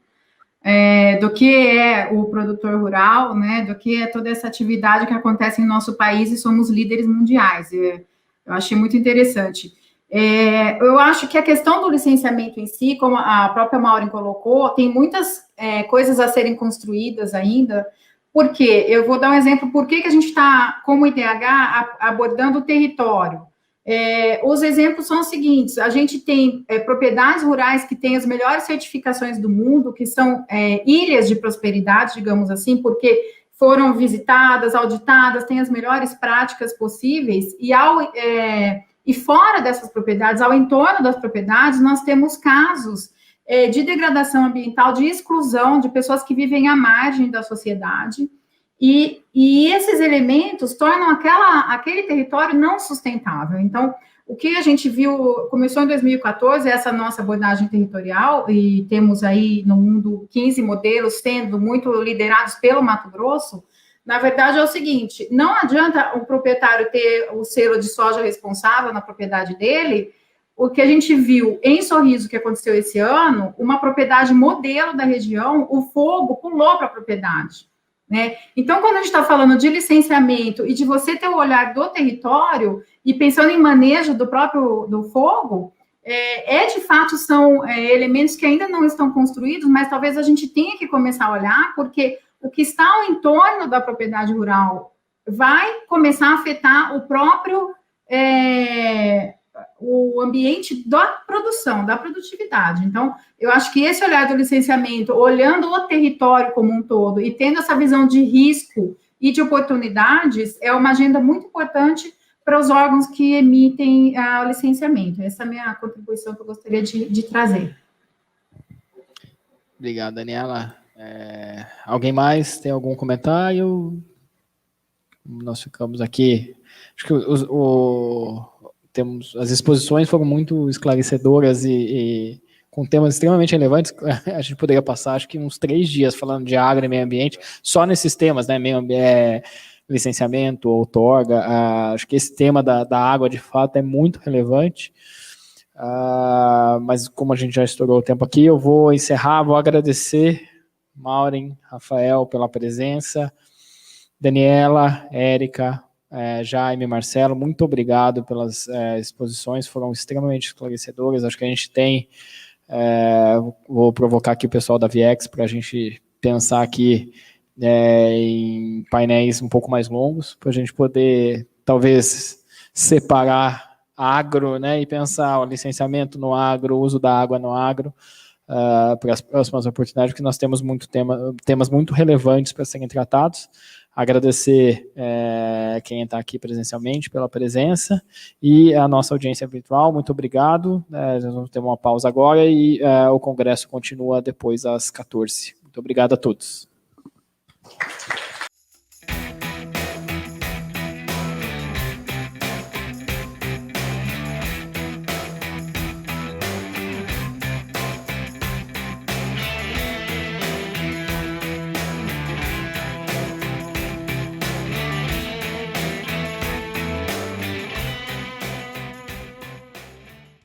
do que é o produtor rural, né, do que é toda essa atividade que acontece em nosso país, e somos líderes mundiais. Eu achei muito interessante. Eu acho que a questão do licenciamento em si, como a própria Maureen colocou, tem muitas coisas a serem construídas ainda. Por quê? Eu vou dar um exemplo, por que a gente está, como IDH, abordando o território. Os exemplos são os seguintes: a gente tem propriedades rurais que têm as melhores certificações do mundo, que são ilhas de prosperidade, digamos assim, porque foram visitadas, auditadas, têm as melhores práticas possíveis, e fora dessas propriedades, ao entorno das propriedades, nós temos casos de degradação ambiental, de exclusão de pessoas que vivem à margem da sociedade, e esses elementos tornam aquele território não sustentável. Então, o que a gente viu, começou em 2014, essa nossa abordagem territorial, e temos aí no mundo 15 modelos sendo muito liderados pelo Mato Grosso. Na verdade, é o seguinte: não adianta o proprietário ter o selo de soja responsável na propriedade dele. O que a gente viu em Sorriso, que aconteceu esse ano, uma propriedade modelo da região, o fogo pulou para a propriedade, né? Então, quando a gente está falando de licenciamento e de você ter o olhar do território e pensando em manejo do fogo, de fato são elementos que ainda não estão construídos, mas talvez a gente tenha que começar a olhar, porque o que está ao entorno da propriedade rural vai começar a afetar o próprio o ambiente da produção, da produtividade. Então, eu acho que esse olhar do licenciamento, olhando o território como um todo e tendo essa visão de risco e de oportunidades, é uma agenda muito importante para os órgãos que emitem o licenciamento. Essa é a minha contribuição que eu gostaria de trazer. Obrigado, Daniela. Alguém mais tem algum comentário? Nós ficamos aqui. Acho que as exposições foram muito esclarecedoras e com temas extremamente relevantes. A gente poderia passar, acho que uns 3 dias falando de agro e meio ambiente, só nesses temas, né? Licenciamento, outorga. Acho que esse tema da água, de fato, é muito relevante. Mas como a gente já estourou o tempo aqui, eu vou encerrar, vou agradecer Maureen, Rafael pela presença, Daniela, Érica, Jaime, Marcelo, muito obrigado pelas exposições, foram extremamente esclarecedoras. Acho que a gente tem, vou provocar aqui o pessoal da Viex para a gente pensar aqui em painéis um pouco mais longos, para a gente poder, talvez, separar agro, né, e pensar o licenciamento no agro, o uso da água no agro, para as próximas oportunidades, porque nós temos temas muito relevantes para serem tratados. Agradecer quem está aqui presencialmente pela presença e a nossa audiência virtual, muito obrigado. Nós vamos ter uma pausa agora e o congresso continua depois às 14. Muito obrigado a todos.